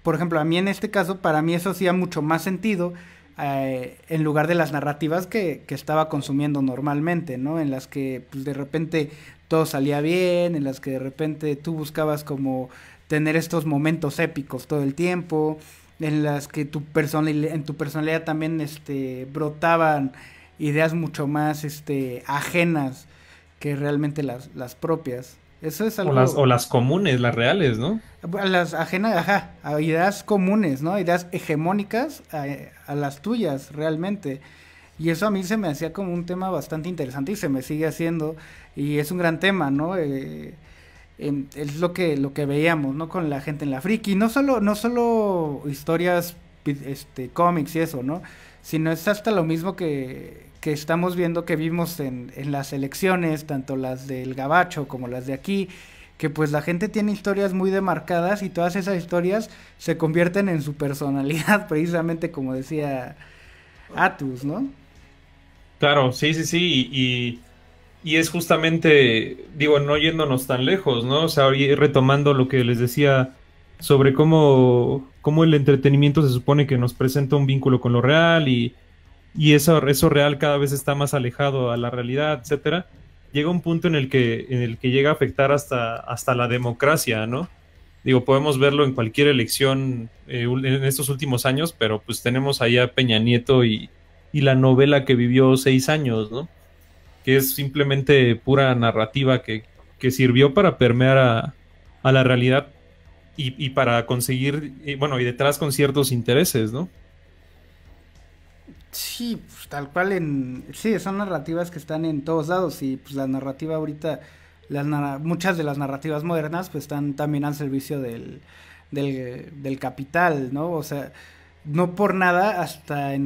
por ejemplo a mí en este caso para mí eso hacía mucho más sentido en lugar de las narrativas que estaba consumiendo normalmente, ¿no? En las que pues, de repente todo salía bien, en las que de repente tú buscabas como tener estos momentos épicos todo el tiempo, en las que en tu personalidad también brotaban ideas mucho más ajenas que realmente las propias. Eso es O las, o algo, las comunes, las reales, ¿no? las ajenas, ajá, a ideas comunes, ¿no? Ideas hegemónicas a las tuyas realmente. Y eso a mí se me hacía como un tema bastante interesante y se me sigue haciendo y es un gran tema, ¿no? Es lo que veíamos, ¿no? Con la gente en la friki, no solo historias, cómics y eso, ¿no? Sino es hasta lo mismo que estamos viendo que vimos en las elecciones, tanto las del Gabacho como las de aquí, que pues la gente tiene historias muy demarcadas y todas esas historias se convierten en su personalidad, precisamente como decía Atus, ¿no? Claro, sí, sí, sí. Y es justamente, digo, no yéndonos tan lejos, ¿no? O sea, y retomando lo que les decía sobre cómo el entretenimiento se supone que nos presenta un vínculo con lo real y eso real cada vez está más alejado a la realidad, etcétera. Llega un punto en el que llega a afectar hasta la democracia, ¿no? Digo, podemos verlo en cualquier elección en estos últimos años, pero pues tenemos ahí a Peña Nieto y la novela que vivió 6 años, ¿no? Que es simplemente pura narrativa que sirvió para permear a la realidad y para conseguir, bueno, y detrás con ciertos intereses, ¿no? Sí, pues, tal cual sí, son narrativas que están en todos lados y pues la narrativa ahorita, muchas de las narrativas modernas pues están también al servicio del capital, ¿no? O sea, no por nada hasta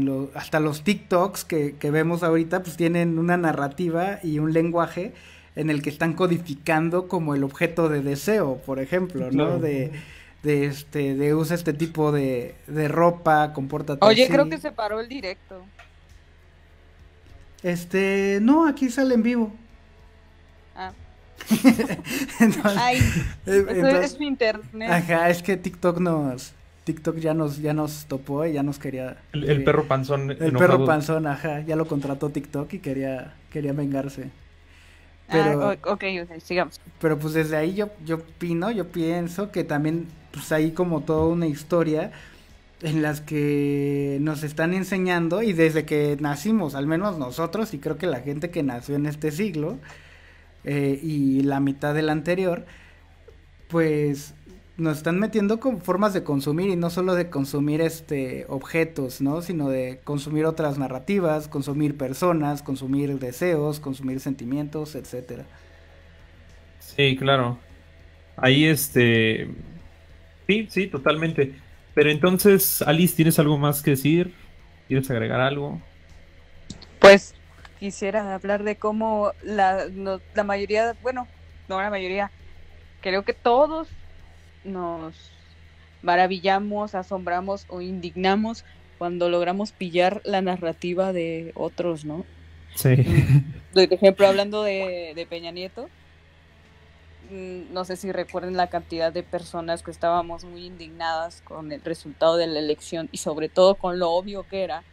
los TikToks que vemos ahorita pues tienen una narrativa y un lenguaje en el que están codificando como el objeto de deseo, por ejemplo, ¿no? Claro. De usa este tipo de ropa, compórtate Oye, así. creo que se paró el directo. No, aquí sale en vivo. Ah, Entonces, ay, eso entonces, es mi internet. ajá, es que TikTok ya nos topó y ya nos quería. El perro panzón El enojado. perro panzón, ajá, ya lo contrató TikTok y quería vengarse. Pero, Ok, sigamos. pero pues desde ahí yo pienso que también pues hay como toda una historia en las que nos están enseñando y desde que nacimos, al menos nosotros y creo que la gente que nació en este siglo y la mitad del anterior, pues nos están metiendo con formas de consumir y no solo de consumir objetos, ¿no? Sino de consumir otras narrativas, consumir personas, consumir deseos, consumir sentimientos, etcétera. Sí, claro. Ahí sí, sí, totalmente. Pero entonces, Alice, ¿tienes algo más que decir? ¿Quieres agregar algo? Pues quisiera hablar de cómo la mayoría, bueno, no la mayoría, creo que todos nos maravillamos, asombramos o indignamos cuando logramos pillar la narrativa de otros, ¿no? Sí. Por ejemplo, hablando de Peña Nieto, no sé si recuerden la cantidad de personas que estábamos muy indignadas con el resultado de la elección y sobre todo con lo obvio que era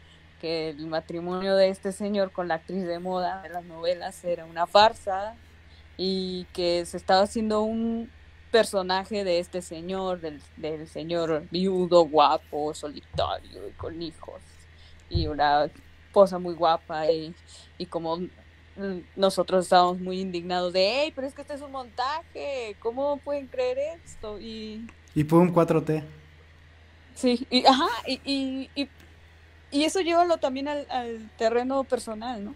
que el matrimonio de este señor con la actriz de moda de las novelas era una farsa y que se estaba haciendo un personaje de este señor, del señor viudo, guapo, solitario y con hijos y una esposa muy guapa y como nosotros estábamos muy indignados de, hey, pero es que este es un montaje, ¿cómo pueden creer esto? Y pum, 4T. sí, y eso llévalo también al terreno personal, ¿no?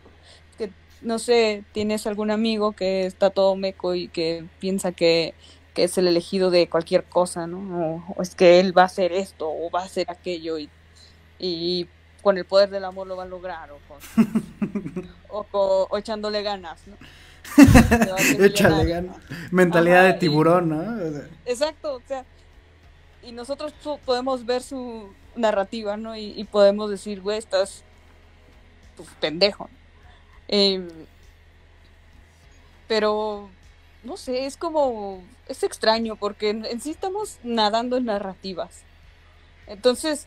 Que, no sé, tienes algún amigo que está todo meco y que piensa que es el elegido de cualquier cosa, ¿no? O es que él va a hacer esto o va a hacer aquello y con el poder del amor lo va a lograr o echándole ganas, ¿no? Échale ganas. Mentalidad de tiburón, ¿no? O sea. Exacto, o sea, y nosotros podemos ver su narrativa, ¿no? Y podemos decir, güey, estás pues, pendejo. Pero, no sé, es extraño porque en sí estamos nadando en narrativas. Entonces,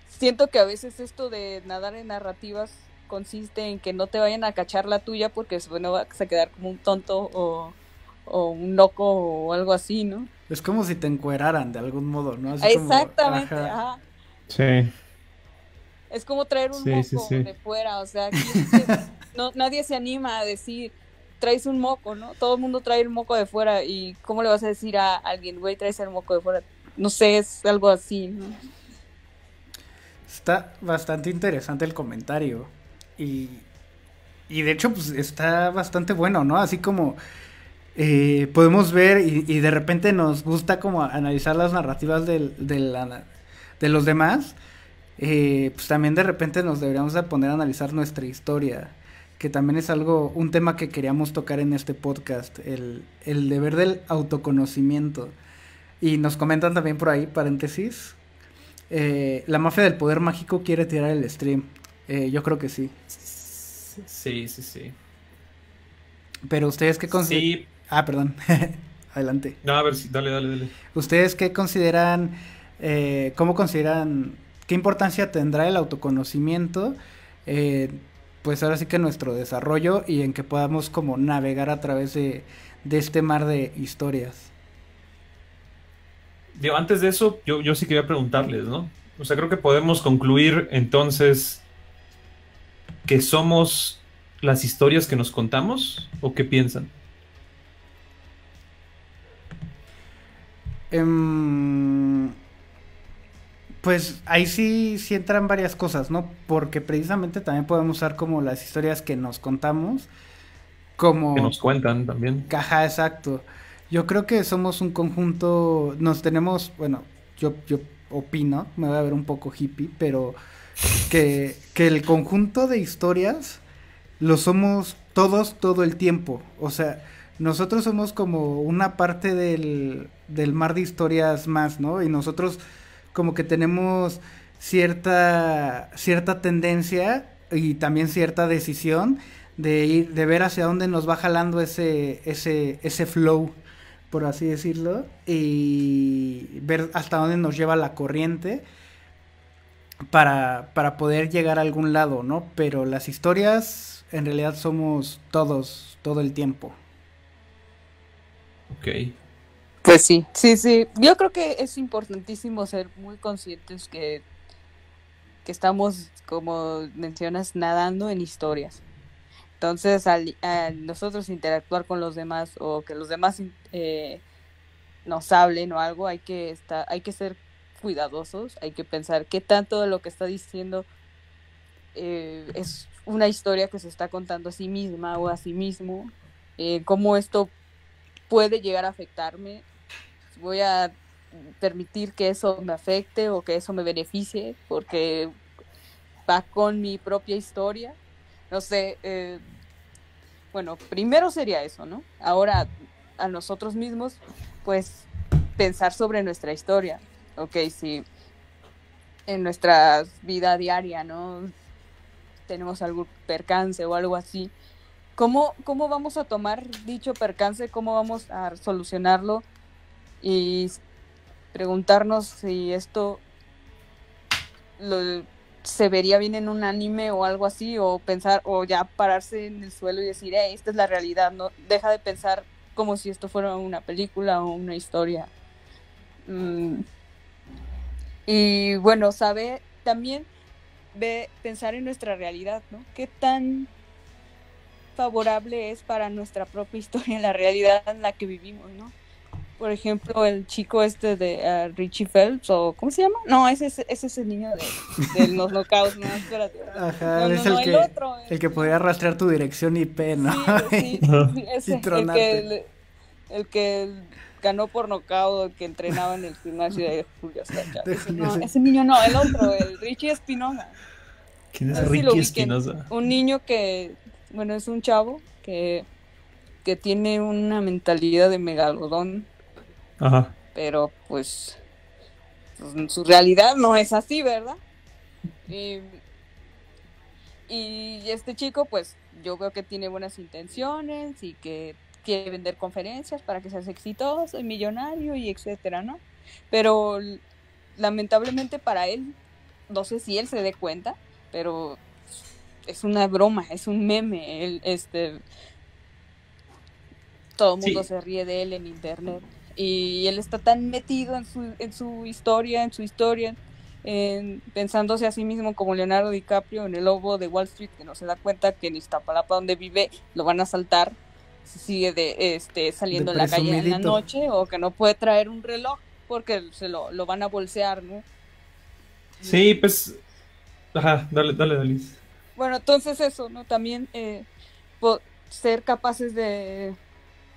siento que a veces esto de nadar en narrativas consiste en que no te vayan a cachar la tuya porque bueno, vas a quedar como un tonto o un loco o algo así, ¿no? Es como si te encueraran de algún modo, ¿no? Así exactamente, como, ajá. Sí. Es como traer un moco de fuera, o sea, nadie se anima a decir, traes un moco, ¿no? Todo el mundo trae el moco de fuera y ¿cómo le vas a decir a alguien, güey, traes el moco de fuera? No sé, es algo así, ¿no? Está bastante interesante el comentario y de hecho pues está bastante bueno, ¿no? Así como podemos ver y de repente nos gusta como analizar las narrativas de los demás, pues también de repente nos deberíamos de poner a analizar nuestra historia, que también es un tema que queríamos tocar en este podcast, el deber del autoconocimiento. Y nos comentan también por ahí, paréntesis, la mafia del poder mágico quiere tirar el stream. Yo creo que sí. Sí, sí, sí. Pero ustedes qué consideran... Sí, Ah, perdón. Adelante. no, a ver, si, dale. ¿Ustedes qué consideran, cómo consideran, qué importancia tendrá el autoconocimiento, eh, pues ahora sí que nuestro desarrollo y en que podamos como navegar a través de este mar de historias? Digo, antes de eso, yo sí quería preguntarles, ¿no? O sea, creo que podemos concluir entonces que somos las historias que nos contamos, ¿o qué piensan? Em, pues ahí sí entran varias cosas, ¿no? Porque precisamente también podemos usar como las historias que nos contamos Que como nos cuentan también. caja, exacto. Yo creo que somos un conjunto, nos tenemos, bueno, yo opino, me voy a ver un poco hippie, pero que el conjunto de historias lo somos todos todo el tiempo. O sea, nosotros somos como una parte del mar de historias más, ¿no? Y nosotros como que tenemos cierta tendencia y también cierta decisión de ir, de ver hacia dónde nos va jalando ese flow, por así decirlo, y ver hasta dónde nos lleva la corriente para poder llegar a algún lado, ¿no? Pero las historias en realidad somos todos, todo el tiempo. Ok. Pues sí, sí. Yo creo que es importantísimo ser muy conscientes que estamos, como mencionas, nadando en historias. Entonces, al nosotros interactuar con los demás o que los demás nos hablen o algo, hay que ser cuidadosos, hay que pensar qué tanto de lo que está diciendo es una historia que se está contando a sí misma o a sí mismo, cómo esto puede llegar a afectarme, voy a permitir que eso me afecte o que eso me beneficie porque va con mi propia historia. No sé, bueno, primero sería eso, ¿no? Ahora, a nosotros mismos, pues, pensar sobre nuestra historia. Ok, si en nuestra vida diaria, ¿no? Tenemos algún percance o algo así, ¿cómo vamos a tomar dicho percance? ¿Cómo vamos a solucionarlo? Y preguntarnos si esto se vería bien en un anime o algo así, o pensar, o ya pararse en el suelo y decir, hey, esta es la realidad, no deja de pensar como si esto fuera una película o una historia. Y bueno, sabe también pensar en nuestra realidad, ¿no? ¿Qué tan favorable es para nuestra propia historia la realidad en la que vivimos, ¿no? Por ejemplo, el chico de Richie Phelps, o ¿cómo se llama? No, ese es el niño de los knockouts, no, espérate. Ajá, No, es el otro. El que podría rastrear tu dirección IP, ¿no? Sí, ese, el que ganó por nocaut, que entrenaba en el gimnasio de Julio César. Ese niño no, el otro, el Richie Espinosa. ¿Quién es Richie Espinosa? Un niño que, bueno, es un chavo que tiene una mentalidad de megalodón. Ajá. Pero pues su realidad no es así, ¿verdad? Y este chico, pues yo veo que tiene buenas intenciones y que quiere vender conferencias para que seas exitoso y millonario y etcétera, ¿no? Pero lamentablemente para él, no sé si él se dé cuenta, pero es una broma, es un meme. Todo el mundo se ríe de él en internet. Y él está tan metido en su historia, pensándose a sí mismo como Leonardo DiCaprio en El Lobo de Wall Street, que no se da cuenta que en Iztapalapa, donde vive, lo van a asaltar si sigue saliendo en la calle en la noche, o que no puede traer un reloj porque lo van a bolsear, ¿no? Sí, pues... Ajá, dale. Bueno, entonces eso, ¿no? También ser capaces de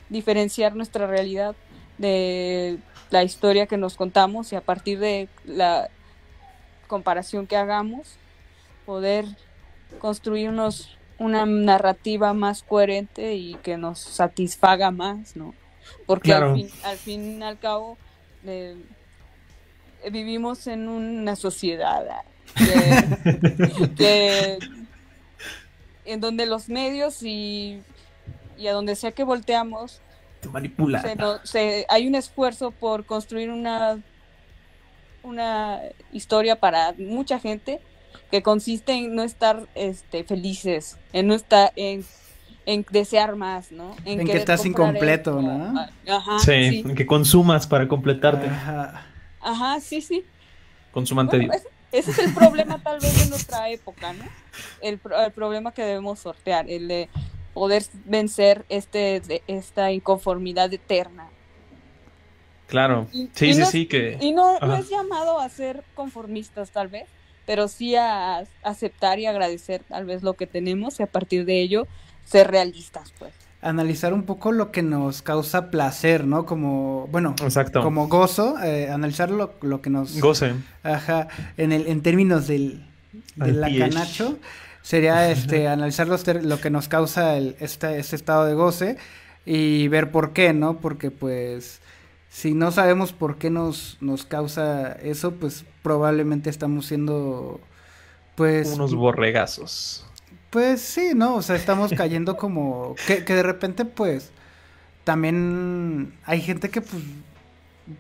diferenciar nuestra realidad de la historia que nos contamos, y a partir de la comparación que hagamos, poder construirnos una narrativa más coherente y que nos satisfaga más, ¿no? Porque claro, al fin y al cabo vivimos en una sociedad en donde los medios y y a donde sea que volteamos, Te manipula. Hay un esfuerzo por construir una historia para mucha gente que consiste en no estar felices, en no estar en desear más, ¿no? En que estás incompleto, esto. ¿no? Ajá, Sí, en que consumas para completarte. Ajá, sí. Consumante Bueno, ese es el problema tal vez de nuestra época, ¿no? El problema que debemos sortear, el de poder vencer esta inconformidad eterna. Claro, sí, que... Y no es llamado a ser conformistas tal vez, pero sí a aceptar y agradecer tal vez lo que tenemos y a partir de ello ser realistas, pues. Analizar un poco lo que nos causa placer, ¿no? Como, bueno, exacto, como gozo, analizar lo que nos... Goce. Ajá, en términos del lacanacho, sería analizar lo que nos causa este estado de goce y ver por qué, ¿no? Porque pues si no sabemos por qué nos causa eso, pues probablemente estamos siendo pues unos borregazos. Pues sí, ¿no? O sea, estamos cayendo como que de repente pues también hay gente que pues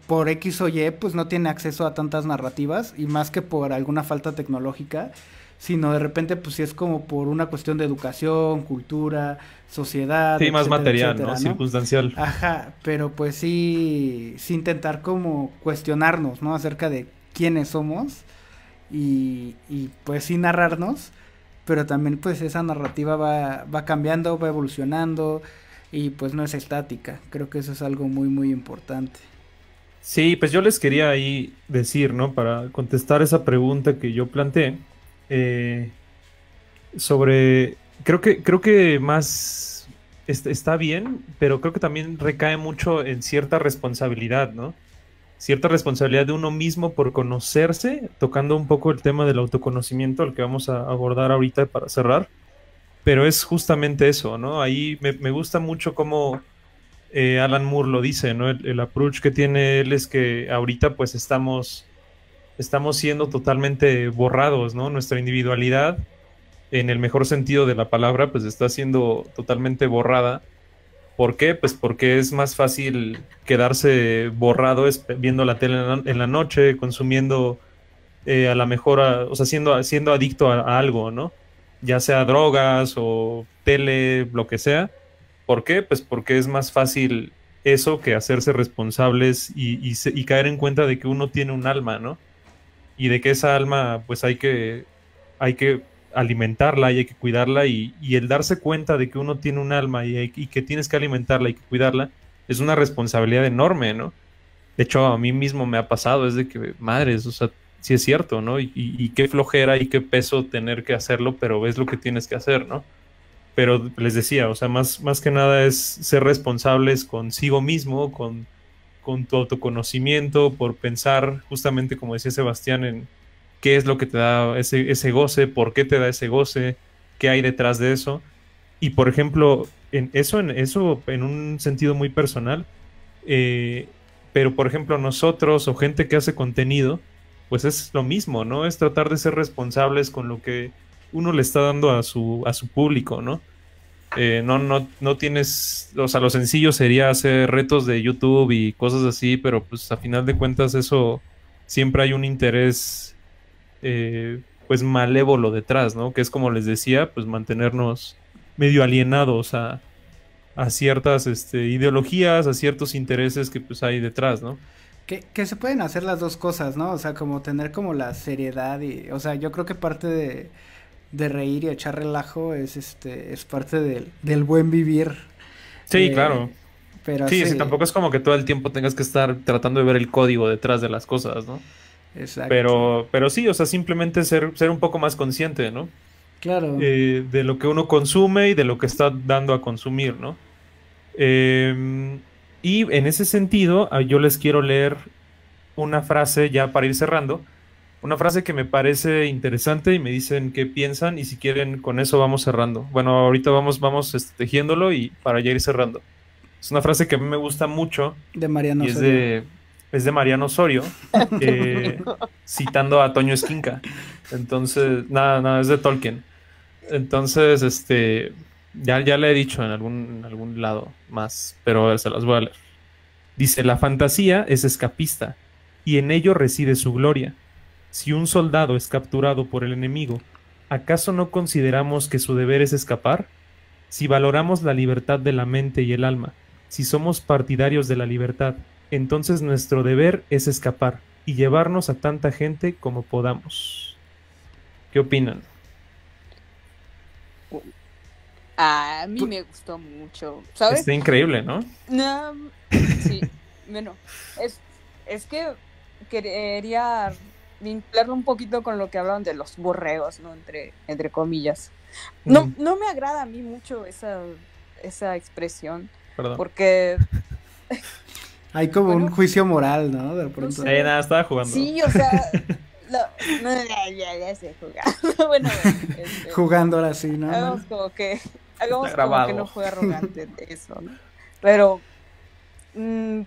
por X o Y pues no tiene acceso a tantas narrativas y más que por alguna falta tecnológica, sino de repente pues sí es como por una cuestión de educación, cultura, sociedad. Sí, más material, etcétera, ¿no? Circunstancial. Ajá, pero pues sí intentar como cuestionarnos, ¿no? Acerca de quiénes somos y pues sí narrarnos, pero también pues esa narrativa va cambiando, va evolucionando y pues no es estática. Creo que eso es algo muy muy importante. Sí, pues yo les quería ahí decir, ¿no? Para contestar esa pregunta que yo planteé, sobre, creo que más está bien, pero creo que también recae mucho en cierta responsabilidad, ¿no? Cierta responsabilidad de uno mismo por conocerse, tocando un poco el tema del autoconocimiento, al que vamos a abordar ahorita para cerrar, pero es justamente eso, ¿no? Ahí me gusta mucho cómo Alan Moore lo dice, ¿no? El approach que tiene él es que ahorita pues estamos siendo totalmente borrados, ¿no? Nuestra individualidad, en el mejor sentido de la palabra, pues está siendo totalmente borrada. ¿Por qué? Pues porque es más fácil quedarse borrado viendo la tele en la noche, consumiendo a la mejor, o sea, siendo adicto a algo, ¿no? Ya sea drogas o tele, lo que sea. ¿Por qué? Pues porque es más fácil eso que hacerse responsables y caer en cuenta de que uno tiene un alma, ¿no? Y de que esa alma, pues hay que alimentarla y hay que cuidarla y el darse cuenta de que uno tiene un alma y que tienes que alimentarla y que cuidarla es una responsabilidad enorme, ¿no? De hecho, a mí mismo me ha pasado, es de que, madres, o sea, sí es cierto, ¿no? Y qué flojera y qué peso tener que hacerlo, pero es lo que tienes que hacer, ¿no? Pero les decía, o sea, más que nada es ser responsables consigo mismo, con tu autoconocimiento, por pensar, justamente como decía Sebastián, en qué es lo que te da ese goce, por qué te da ese goce, qué hay detrás de eso. Y por ejemplo, en un sentido muy personal, pero por ejemplo nosotros o gente que hace contenido, pues es lo mismo, ¿no? Es tratar de ser responsables con lo que uno le está dando a su público, ¿no? No tienes, o sea, lo sencillo sería hacer retos de YouTube y cosas así, pero pues a final de cuentas eso siempre hay un interés pues malévolo detrás, ¿no? Que es como les decía, pues mantenernos medio alienados a ciertas ideologías, a ciertos intereses que pues hay detrás, ¿no? Que se pueden hacer las dos cosas, ¿no? O sea, como tener como la seriedad y, o sea, yo creo que parte de reír y echar relajo es parte del buen vivir. Sí, claro. Pero sí, tampoco es como que todo el tiempo tengas que estar tratando de ver el código detrás de las cosas, ¿no? Exacto. Pero sí, o sea, simplemente ser un poco más consciente, ¿no? Claro. De lo que uno consume y de lo que está dando a consumir, ¿no? Y en ese sentido, yo les quiero leer una frase ya para ir cerrando. Una frase que me parece interesante y me dicen qué piensan y si quieren con eso vamos cerrando. Bueno, ahorita vamos tejiéndolo y para ya ir cerrando. Es una frase que a mí me gusta mucho. De Mariano y Osorio. Es de Mariano Osorio, citando a Toño Esquinca. Entonces, nada, es de Tolkien. Entonces, Ya le he dicho en algún lado más, pero se las voy a leer. Dice, la fantasía es escapista, y en ello reside su gloria. Si un soldado es capturado por el enemigo, ¿acaso no consideramos que su deber es escapar? Si valoramos la libertad de la mente y el alma, si somos partidarios de la libertad, entonces nuestro deber es escapar y llevarnos a tanta gente como podamos. ¿Qué opinan? A mí me gustó mucho, ¿sabes? Está increíble, ¿no? No, sí, bueno, es que quería vincularlo un poquito con lo que hablaban de los borregos, ¿no? Entre comillas. No, no me agrada a mí mucho esa expresión. Perdón. Porque hay como un juicio moral, ¿no? De pronto. No sé. Nada, estaba jugando. Sí, o sea, ya sé jugar. Bueno, jugando ahora sí, ¿no? Hagamos como que no fue arrogante de eso, ¿no? Pero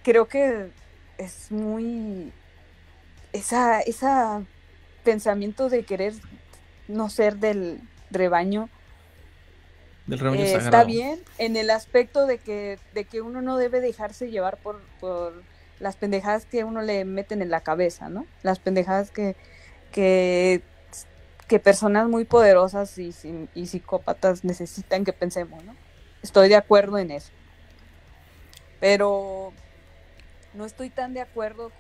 creo que es muy esa pensamiento de querer no ser del rebaño. Del rebaño sagrado. Está bien en el aspecto de que uno no debe dejarse llevar por las pendejadas que uno le meten en la cabeza, ¿no? Las pendejadas que personas muy poderosas y psicópatas necesitan que pensemos, ¿no? Estoy de acuerdo en eso. Pero no estoy tan de acuerdo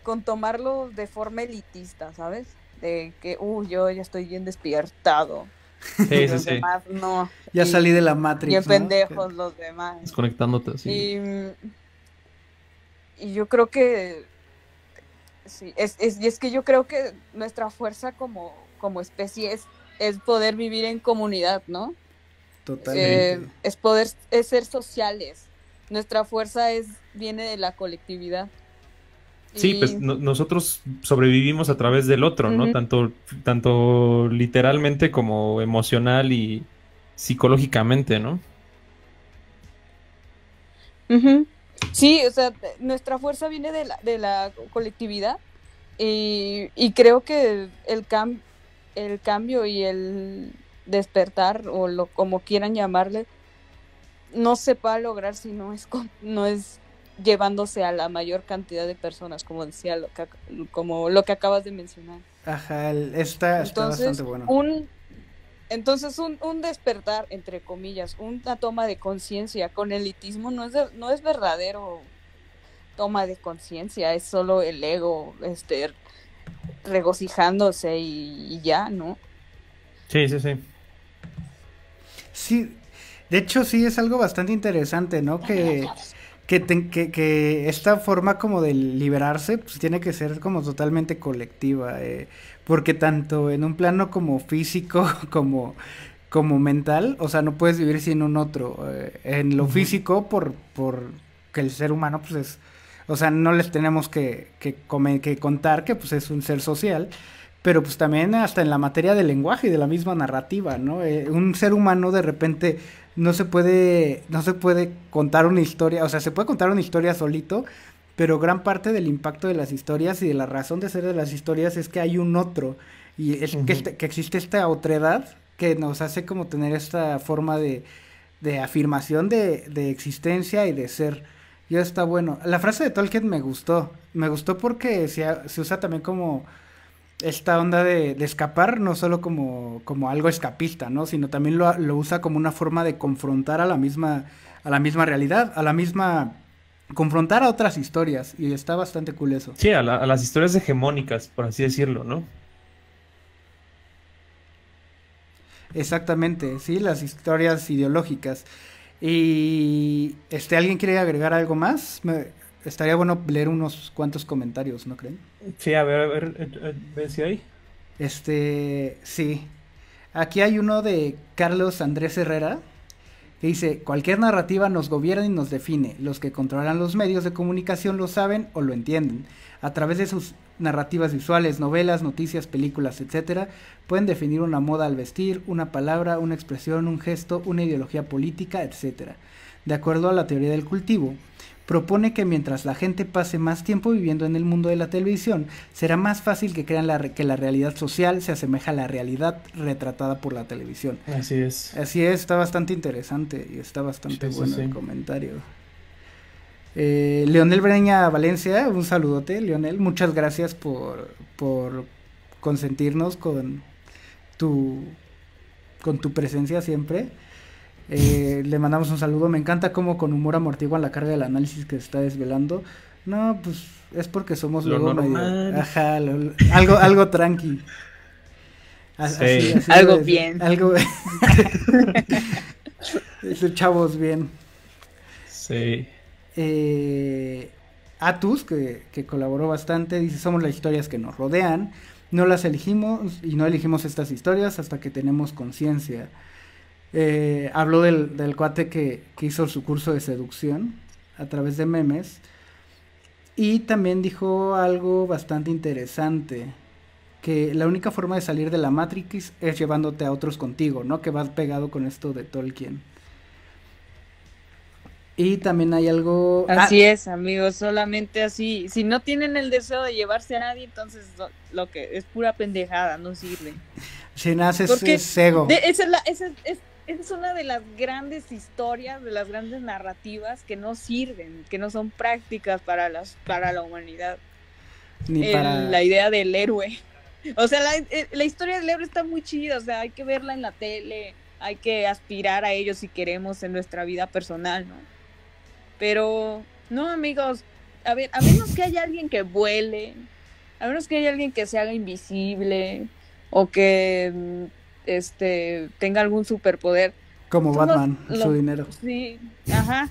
con tomarlo de forma elitista, ¿sabes? De que, yo ya estoy bien despiertado. Sí, los demás no. Ya salí de la Matrix. Bien pendejos los demás. Desconectándote así. Y yo creo que sí, es que yo creo que nuestra fuerza como especie es poder vivir en comunidad, ¿no? Totalmente. Es ser sociales. Nuestra fuerza viene de la colectividad. Sí, pues nosotros sobrevivimos a través del otro, ¿no? Tanto literalmente como emocional y psicológicamente, ¿no? Sí, o sea, nuestra fuerza viene de la colectividad y creo que el cambio y el despertar o como quieran llamarle no se puede lograr si no es llevándose a la mayor cantidad de personas, como decía como lo que acabas de mencionar. Ajá, está bastante bueno. Entonces un despertar, entre comillas, una toma de conciencia con elitismo no es verdadero toma de conciencia, es solo el ego regocijándose y ya, ¿no? Sí. Sí, de hecho sí es algo bastante interesante, ¿no? Que esta forma como de liberarse pues tiene que ser como totalmente colectiva, porque tanto en un plano como físico como mental, o sea, no puedes vivir sin un otro. En lo físico, por que el ser humano pues es, o sea, no les tenemos que contar que pues es un ser social, pero pues también hasta en la materia del lenguaje y de la misma narrativa, ¿no? Un ser humano de repente no se puede contar una historia, o sea, se puede contar una historia solito, pero gran parte del impacto de las historias y de la razón de ser de las historias es que hay un otro, y es que existe esta otredad que nos hace como tener esta forma de afirmación de existencia y de ser. Y está bueno. La frase de Tolkien me gustó porque se usa también como esta onda de escapar, no solo como algo escapista, ¿no? Sino también lo usa como una forma de confrontar a la misma realidad, confrontar a otras historias, y está bastante cool eso. Sí, a las historias hegemónicas, por así decirlo, ¿no? Exactamente, sí, las historias ideológicas. Y ¿alguien quiere agregar algo más? Estaría bueno leer unos cuantos comentarios, ¿no creen? Sí, a ver si hay. Sí. Aquí hay uno de Carlos Andrés Herrera que dice: cualquier narrativa nos gobierna y nos define. Los que controlan los medios de comunicación lo saben o lo entienden. A través de sus narrativas visuales, novelas, noticias, películas, etcétera, pueden definir una moda al vestir, una palabra, una expresión, un gesto, una ideología política, etcétera. De acuerdo a la teoría del cultivo, propone que mientras la gente pase más tiempo viviendo en el mundo de la televisión, será más fácil que crean que la realidad social se asemeja a la realidad retratada por la televisión. Así es. Así es, está bastante interesante y está bastante bueno el comentario. Leonel Breña Valencia, un saludote, Leonel, muchas gracias por consentirnos con tu presencia siempre. Le mandamos un saludo. Me encanta cómo con humor amortiguan la carga del análisis que se está desvelando. No, pues es porque somos lo luego normal. medio, ajá, algo tranqui. Así algo bien. Algo chavos bien. Sí. Atus, que colaboró bastante, dice: somos las historias que nos rodean, no las elegimos y no elegimos estas historias hasta que tenemos conciencia. Habló del cuate que hizo su curso de seducción a través de memes, y también dijo algo bastante interesante, que la única forma de salir de la Matrix es llevándote a otros contigo, ¿no? Que vas pegado con esto de Tolkien. Y también hay algo... Así es, amigos, solamente así. Si no tienen el deseo de llevarse a nadie, entonces lo que es pura pendejada, no sirve. Si naces es ego. Esa es una de las grandes historias, de las grandes narrativas que no sirven, que no son prácticas para la humanidad. La idea del héroe. O sea, la historia del héroe está muy chida, o sea, hay que verla en la tele, hay que aspirar a ello si queremos en nuestra vida personal, ¿no? Pero, no, amigos, a ver, a menos que haya alguien que vuele, a menos que haya alguien que se haga invisible, o que tenga algún superpoder. Como Batman, su dinero. Sí, ajá.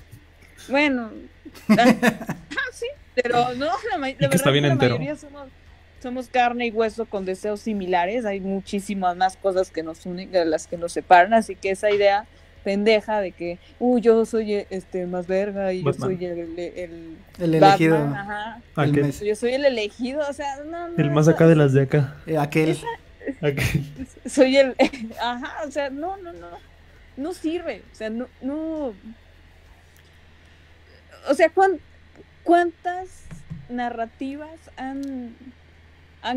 Bueno, sí, pero no, la verdad está bien es que entero. La mayoría somos carne y hueso con deseos similares. Hay muchísimas más cosas que nos unen que las que nos separan, así que esa idea pendeja de que yo soy más verga y Batman. yo soy el elegido. Batman, ajá. Yo soy el elegido, o sea, no, el más acá de las de acá. Aquel. Soy el ajá, o sea, no sirve, o sea, no o sea, ¿cuántas narrativas han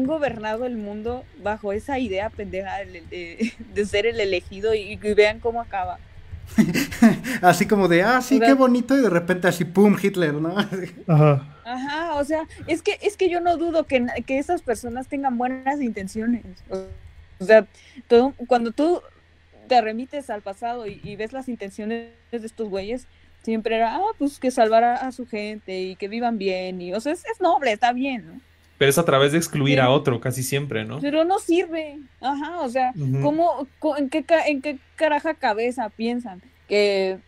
gobernado el mundo bajo esa idea pendeja de ser el elegido y vean cómo acaba? Así como de, sí, qué bonito, y de repente así, pum, Hitler, ¿no? Ajá, o sea, es que yo no dudo que esas personas tengan buenas intenciones. O sea, cuando tú te remites al pasado y ves las intenciones de estos güeyes, siempre era, pues que salvar a su gente y que vivan bien, y o sea, es noble, está bien, ¿no? Pero es a través de excluir a otro, casi siempre, ¿no? Pero no sirve, ajá, o sea, en qué caraja cabeza piensan que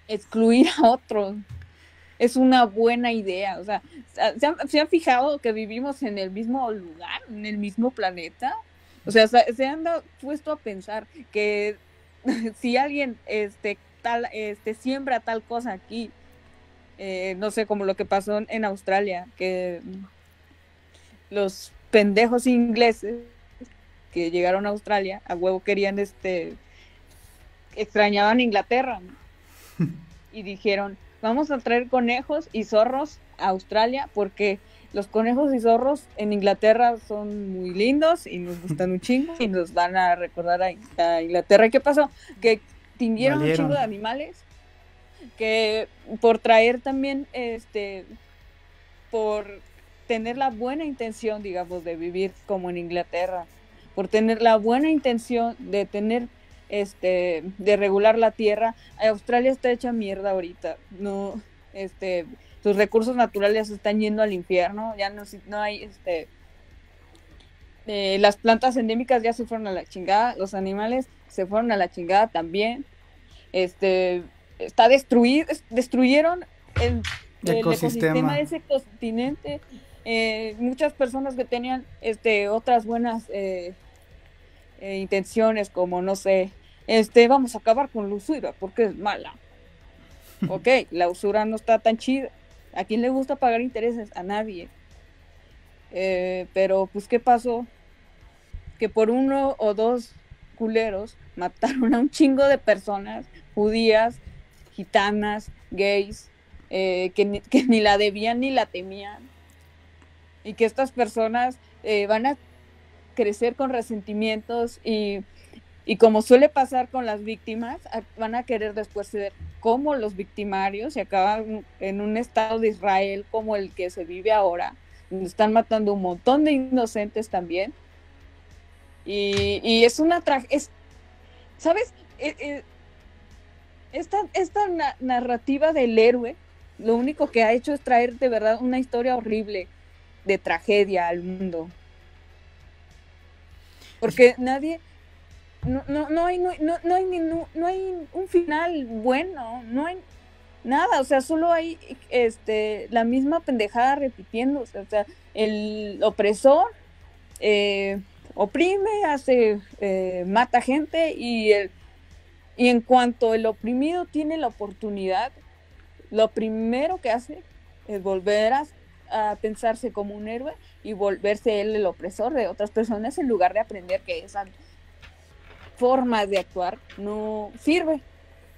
excluir a otros es una buena idea? O sea, ¿se han fijado que vivimos en el mismo lugar, en el mismo planeta? O sea, se han puesto a pensar que si alguien siembra tal cosa aquí, no sé, como lo que pasó en Australia, que los pendejos ingleses que llegaron a Australia a huevo querían extrañaban Inglaterra, ¿no? Y dijeron, vamos a traer conejos y zorros a Australia porque los conejos y zorros en Inglaterra son muy lindos y nos gustan un chingo y nos van a recordar a Inglaterra. ¿Y qué pasó? Que extinguieron un chingo de animales, que por traer también por tener la buena intención, digamos, de vivir como en Inglaterra, por tener la buena intención de tener de regular la tierra, Australia está hecha mierda ahorita. No, sus recursos naturales se están yendo al infierno, ya no hay las plantas endémicas ya se fueron a la chingada, los animales se fueron a la chingada también. Está destruyeron el ecosistema de ese continente. Muchas personas que tenían otras buenas intenciones, como no sé, vamos a acabar con la usura porque es mala. Ok, la usura no está tan chida. ¿A quién le gusta pagar intereses? A nadie. Pero pues ¿qué pasó? Que por 1 o 2 culeros mataron a un chingo de personas judías, gitanas, gays, que ni la debían ni la temían, y que estas personas van a crecer con resentimientos y como suele pasar con las víctimas, van a querer después ser como los victimarios y acaban en un estado de Israel como el que se vive ahora, donde están matando un montón de inocentes también. Y es una tragedia, ¿sabes? Esta narrativa del héroe, lo único que ha hecho es traer de verdad una historia horrible de tragedia al mundo. Porque nadie, no hay un final bueno, no hay nada, o sea, solo hay la misma pendejada repitiéndose, o sea, el opresor oprime, mata gente y en cuanto el oprimido tiene la oportunidad, lo primero que hace es volver a pensarse como un héroe y volverse él el opresor de otras personas, en lugar de aprender que esa forma de actuar no sirve.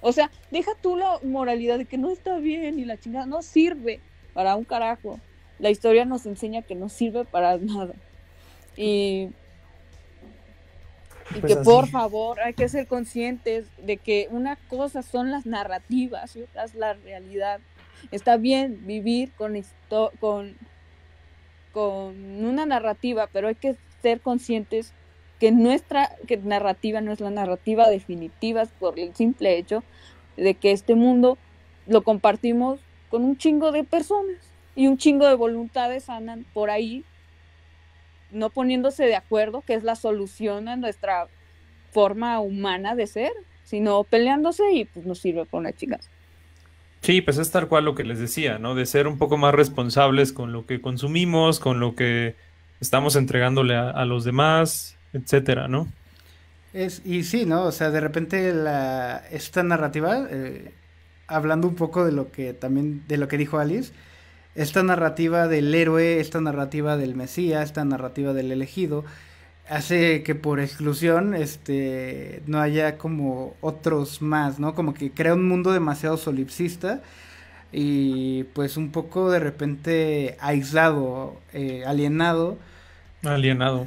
O sea, deja tú la moralidad de que no está bien y la chingada, no sirve para un carajo. La historia nos enseña que no sirve para nada. Y pues que así, por favor, hay que ser conscientes de que una cosa son las narrativas y otra es la realidad. Está bien vivir con una narrativa, pero hay que ser conscientes que nuestra narrativa no es la narrativa definitiva, por el simple hecho de que este mundo lo compartimos con un chingo de personas y un chingo de voluntades andan por ahí no poniéndose de acuerdo, que es la solución a nuestra forma humana de ser, sino peleándose, y pues no sirve para una chica. Sí, pues es tal cual lo que les decía, ¿no? De ser un poco más responsables con lo que consumimos, con lo que estamos entregándole a los demás, etcétera, ¿no? Y sí, ¿no? O sea, de repente esta narrativa, hablando un poco de lo que dijo Alice, esta narrativa del héroe, esta narrativa del Mesías, esta narrativa del elegido, hace que por exclusión no haya como otros más, ¿no? Como que crea un mundo demasiado solipsista y pues un poco de repente aislado, alienado.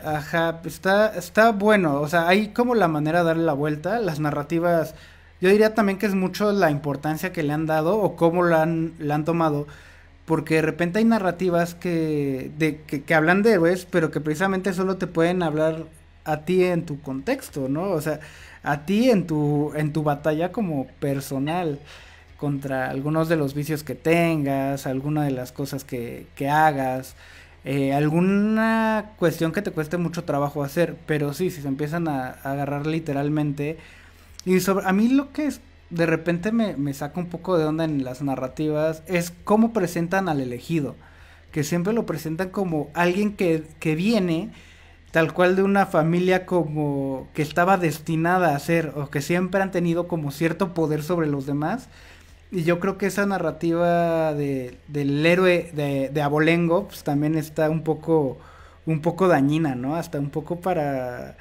Ajá, está bueno, o sea, hay como la manera de darle la vuelta. Las narrativas, yo diría también que es mucho la importancia que le han dado o cómo la han tomado. Porque de repente hay narrativas que hablan de héroes, pero que precisamente solo te pueden hablar a ti en tu contexto, ¿no? O sea, a ti en tu batalla como personal contra algunos de los vicios que tengas, alguna de las cosas que hagas, alguna cuestión que te cueste mucho trabajo hacer, pero sí, si se empiezan a agarrar literalmente. Y a mí lo que de repente me saca un poco de onda en las narrativas es cómo presentan al elegido, que siempre lo presentan como alguien que viene tal cual de una familia como que estaba destinada a ser, o que siempre han tenido como cierto poder sobre los demás. Y yo creo que esa narrativa del héroe de Abolengo pues también está un poco dañina, ¿no? Hasta un poco para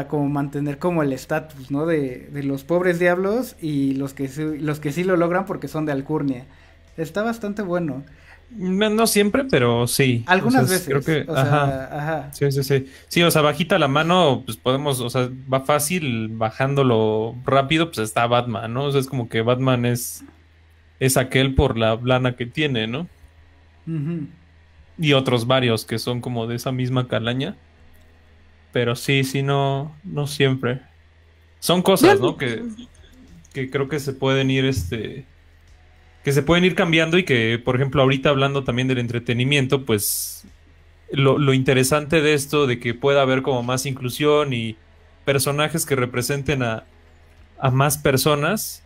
como mantener como el estatus, ¿no? De los pobres diablos y los que sí lo logran porque son de alcurnia. Está bastante bueno. No siempre, pero sí. Algunas veces. Creo que, ajá. Sí. Sí, o sea, bajita la mano, pues podemos, o sea, va fácil, bajándolo rápido, pues está Batman, ¿no? O sea, es como que Batman es aquel por la lana que tiene, ¿no? Uh-huh. Y otros varios que son como de esa misma calaña. Pero sí, no siempre. Son cosas, ¿no? Que creo que se pueden ir, que se pueden ir cambiando y que, por ejemplo, ahorita hablando también del entretenimiento, pues lo interesante de esto, de que pueda haber como más inclusión y personajes que representen a más personas,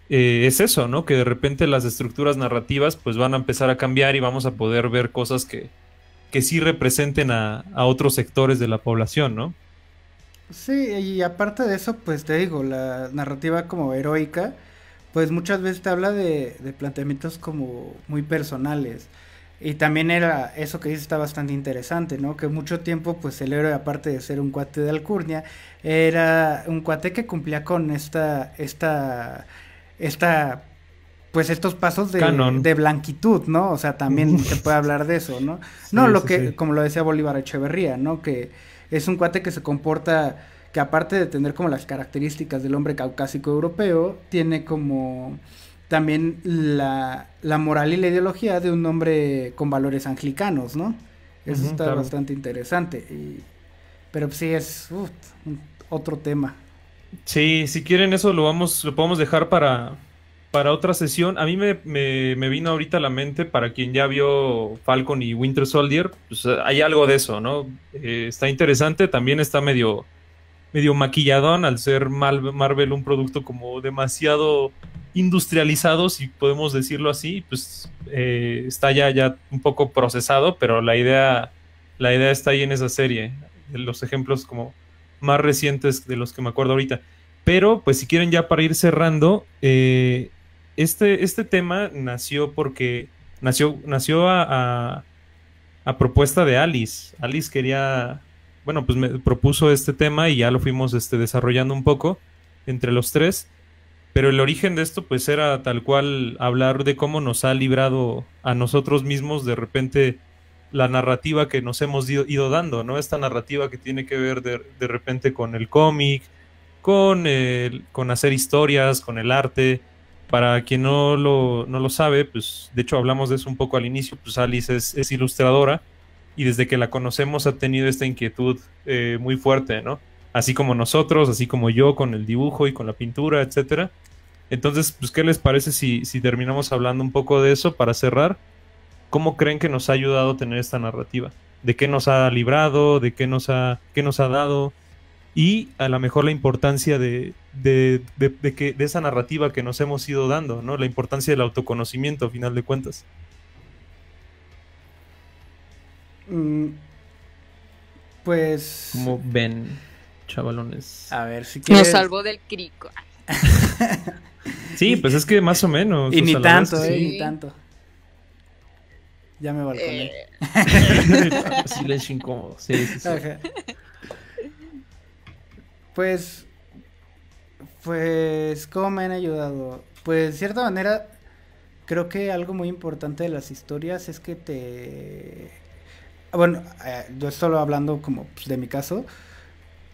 es eso, ¿no? Que de repente las estructuras narrativas pues van a empezar a cambiar y vamos a poder ver cosas que sí representen a otros sectores de la población, ¿no? Sí, y aparte de eso, pues te digo, la narrativa como heroica, pues muchas veces te habla de planteamientos como muy personales. Y también era eso que dice, está bastante interesante, ¿no? Que mucho tiempo, pues el héroe, aparte de ser un cuate de alcurnia, era un cuate que cumplía con esta pues estos pasos Canon. de blanquitud, ¿no? O sea, también se puede hablar de eso, ¿no? Sí, No, sí. como lo decía Bolívar Echeverría, ¿no? Que es un cuate que se comporta, que aparte de tener como las características del hombre caucásico europeo, tiene como también la moral y la ideología de un hombre con valores anglicanos, ¿no? Eso está Claro. bastante interesante. Pero sí es otro tema. Sí, si quieren eso lo podemos dejar para otra sesión. A mí me vino ahorita a la mente, para quien ya vio Falcon y Winter Soldier, pues hay algo de eso, ¿no? Está interesante, también está medio maquilladón al ser Marvel un producto como demasiado industrializado, si podemos decirlo así, pues está ya un poco procesado, pero la idea está ahí en esa serie. Los ejemplos como más recientes de los que me acuerdo ahorita. Pero, pues si quieren ya para ir cerrando, este tema nació porque nació a propuesta de Alice. Alice quería, bueno, pues me propuso este tema y ya lo fuimos desarrollando un poco entre los tres. Pero el origen de esto, pues era tal cual hablar de cómo nos ha librado a nosotros mismos de repente la narrativa que nos hemos ido dando, ¿no? Esta narrativa que tiene que ver de repente con el cómic, con hacer historias, con el arte. Para quien no lo sabe, pues de hecho hablamos de eso un poco al inicio, pues Alice es ilustradora y desde que la conocemos ha tenido esta inquietud muy fuerte, ¿no? Así como nosotros, así como yo con el dibujo y con la pintura, etcétera. Entonces, pues, ¿qué les parece si terminamos hablando un poco de eso para cerrar? ¿Cómo creen que nos ha ayudado a tener esta narrativa? ¿De qué nos ha librado? ¿De qué nos ha dado? Y a lo mejor la importancia de esa narrativa que nos hemos ido dando, ¿no? La importancia del autoconocimiento, a final de cuentas. Mm, pues, ¿Cómo ven, chavalones? a ver, si quieres... Nos salvó del crico. Sí, pues es que más o menos. Y o ni sea, la verdad es tanto, que sí. ni tanto. Ya me balconé. Silencio incómodo. Sí, sí, sí. Ajá. Pues, ¿cómo me han ayudado? Pues, de cierta manera, creo que algo muy importante de las historias es que bueno, yo solo hablando como pues, de mi caso,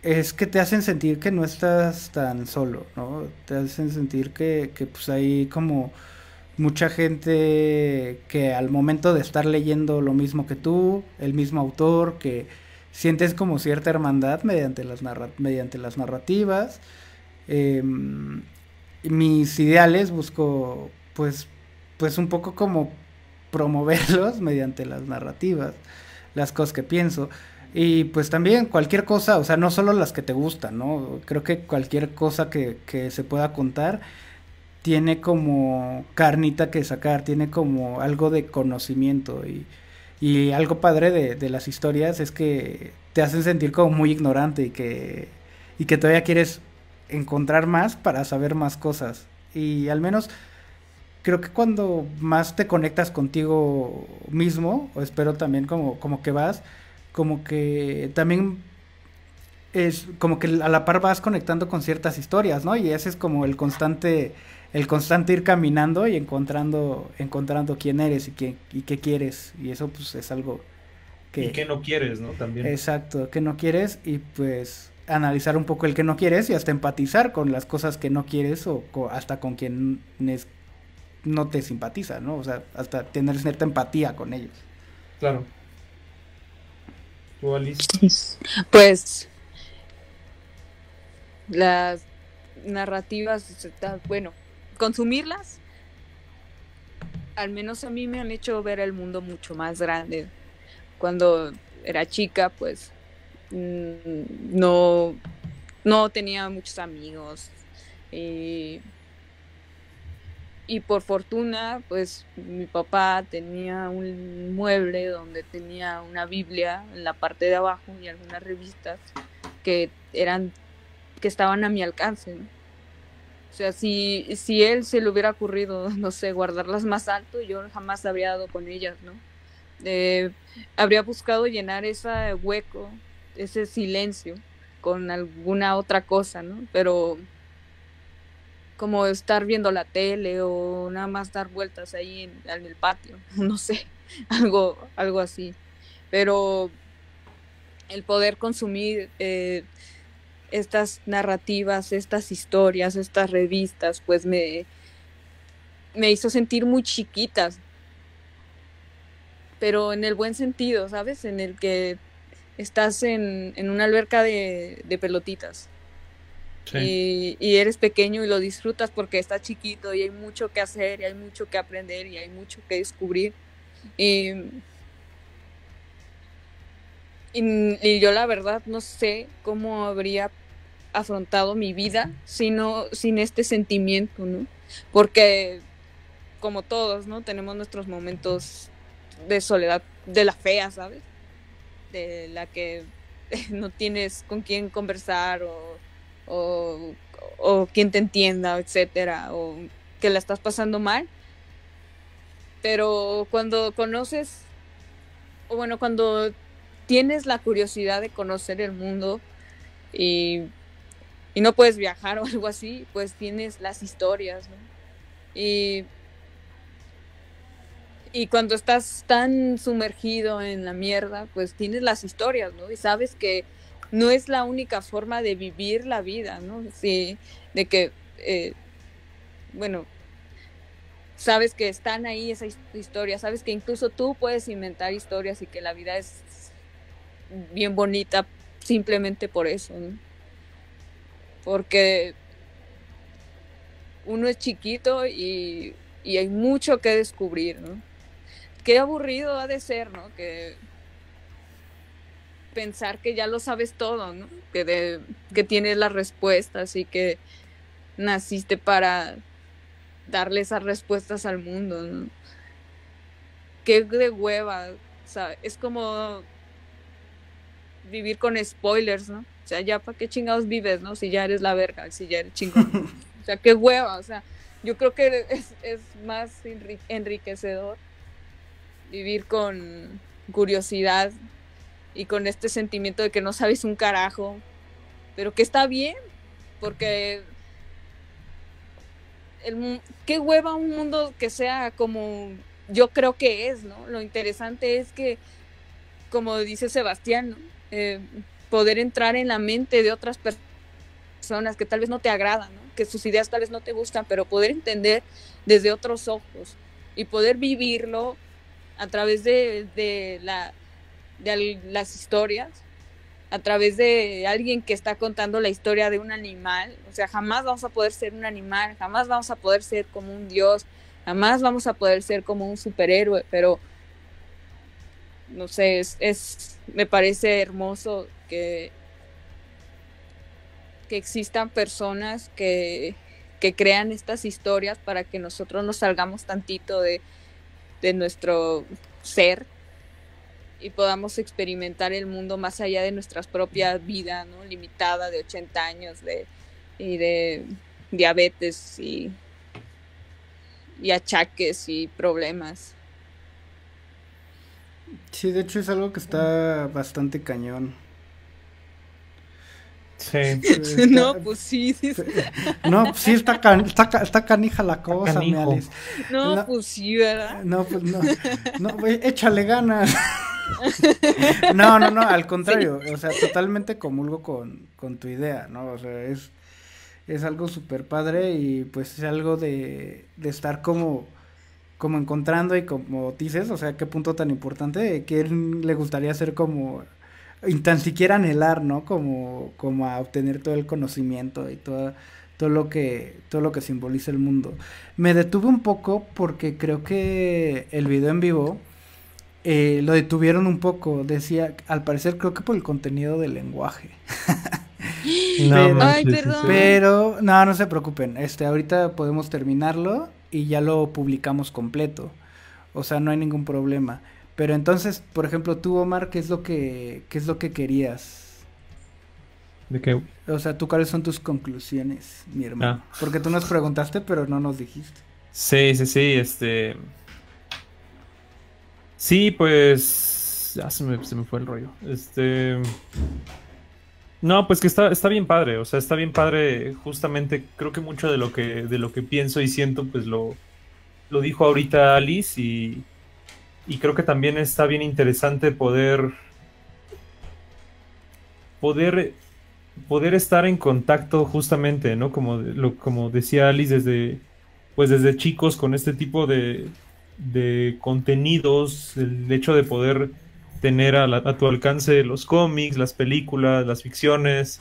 es que te hacen sentir que no estás tan solo, ¿no? Te hacen sentir que pues hay como mucha gente que al momento de estar leyendo lo mismo que tú, el mismo autor, que sientes como cierta hermandad mediante mediante las narrativas. Eh, Mis ideales busco pues un poco como promoverlos mediante las narrativas, las cosas que pienso. Y pues también cualquier cosa, o sea, no solo las que te gustan, ¿no? Creo que cualquier cosa que se pueda contar tiene como carnita que sacar, tiene como algo de conocimiento y algo padre de las historias es que te hacen sentir como muy ignorante y que todavía quieres encontrar más para saber más cosas. Y al menos creo que cuando más te conectas contigo mismo, o espero también como que vas, como que también es como que a la par vas conectando con ciertas historias, ¿no? Y ese es como el constante ir caminando y encontrando quién eres y qué quieres. Y eso pues es algo Y que... que no quieres, ¿no? También. Exacto, que no quieres y pues analizar un poco el que no quieres y hasta empatizar con las cosas que no quieres o hasta con quienes no te simpatiza, ¿no? O sea, hasta tener cierta empatía con ellos. Claro. ¿Tú, Alice? Pues las narrativas, bueno, consumirlas, al menos a mí me han hecho ver el mundo mucho más grande. Cuando era chica, pues no tenía muchos amigos y por fortuna, pues mi papá tenía un mueble donde tenía una Biblia en la parte de abajo y algunas revistas que estaban a mi alcance, ¿no? O sea, si él se le hubiera ocurrido, no sé, guardarlas más alto, yo jamás habría dado con ellas, ¿no? Habría buscado llenar ese hueco, ese silencio con alguna otra cosa, ¿no? Pero como estar viendo la tele o nada más dar vueltas ahí en el patio, no sé, algo así. Pero el poder consumir estas narrativas, estas historias, estas revistas, pues me hizo sentir muy chiquitas, pero en el buen sentido, ¿sabes? En el que estás en una alberca de pelotitas. Sí. Y eres pequeño y lo disfrutas porque estás chiquito y hay mucho que hacer y hay mucho que aprender y hay mucho que descubrir. Y yo la verdad no sé cómo habría afrontado mi vida sin este sentimiento, ¿no? Porque como todos, ¿no? Tenemos nuestros momentos de soledad, de la fea, ¿sabes? De la que no tienes con quién conversar o quien te entienda, etcétera, o que la estás pasando mal. Pero cuando conoces, o bueno, cuando tienes la curiosidad de conocer el mundo y no puedes viajar o algo así, pues tienes las historias, ¿no? Y cuando estás tan sumergido en la mierda, pues tienes las historias, ¿no? Y sabes que no es la única forma de vivir la vida, ¿no? Sí, de que, bueno, sabes que están ahí esas historias, sabes que incluso tú puedes inventar historias y que la vida es bien bonita simplemente por eso, ¿no? Porque uno es chiquito y hay mucho que descubrir, ¿no? Qué aburrido ha de ser, ¿no? Que pensar que ya lo sabes todo, ¿no? Que tienes las respuestas y que naciste para darle esas respuestas al mundo, ¿no? Qué de hueva, o sea, es como vivir con spoilers, ¿no? O sea, ya para qué chingados vives, ¿no? Si ya eres la verga, si ya eres chingón, ¿no? O sea, qué hueva, o sea, yo creo que es más enriquecedor vivir con curiosidad y con este sentimiento de que no sabes un carajo, pero que está bien, porque qué hueva un mundo que sea como yo creo que es, ¿no? Lo interesante es que, como dice Sebastián, ¿no? Poder entrar en la mente de otras personas que tal vez no te agradan, ¿no? Que sus ideas tal vez no te gustan, pero poder entender desde otros ojos y poder vivirlo a través de las historias, a través de alguien que está contando la historia de un animal. O sea, jamás vamos a poder ser un animal, jamás vamos a poder ser como un dios, jamás vamos a poder ser como un superhéroe, pero no sé, me parece hermoso que existan personas que crean estas historias para que nosotros nos salgamos tantito de nuestro ser y podamos experimentar el mundo más allá de nuestras propias vidas, ¿no? Limitada de 80 años y de diabetes y achaques y problemas. Sí, de hecho es algo que está bastante cañón. Sí. No, pues sí. No, pues sí, está canija la cosa, mi Alice. No, pues sí, ¿verdad? No, pues no, échale ganas. No, al contrario, sí. O sea, totalmente comulgo con tu idea, ¿no? O sea, es algo súper padre y pues es algo de estar como encontrando y como dices, o sea, qué punto tan importante, que él le gustaría ser como, y tan siquiera anhelar, ¿no? Como a obtener todo el conocimiento y todo lo que simboliza el mundo. Me detuve un poco porque creo que el video en vivo lo detuvieron un poco, decía, al parecer creo que por el contenido del lenguaje. Ay, perdón. Pero no se preocupen, ahorita podemos terminarlo y ya lo publicamos completo. O sea, no hay ningún problema. Pero entonces, por ejemplo, tú, Omar, ¿qué es lo que querías? ¿De qué? O sea, ¿tú cuáles son tus conclusiones, mi hermano? Porque tú nos preguntaste, pero no nos dijiste. Sí, sí, pues ya se me fue el rollo. No, pues que está bien padre, o sea, está bien padre, justamente creo que mucho de lo que pienso y siento, pues lo dijo ahorita Alice y creo que también está bien interesante poder, poder estar en contacto justamente, ¿no? Como decía Alice, desde chicos con este tipo de contenidos, el hecho de poder tener a tu alcance los cómics, las películas, las ficciones.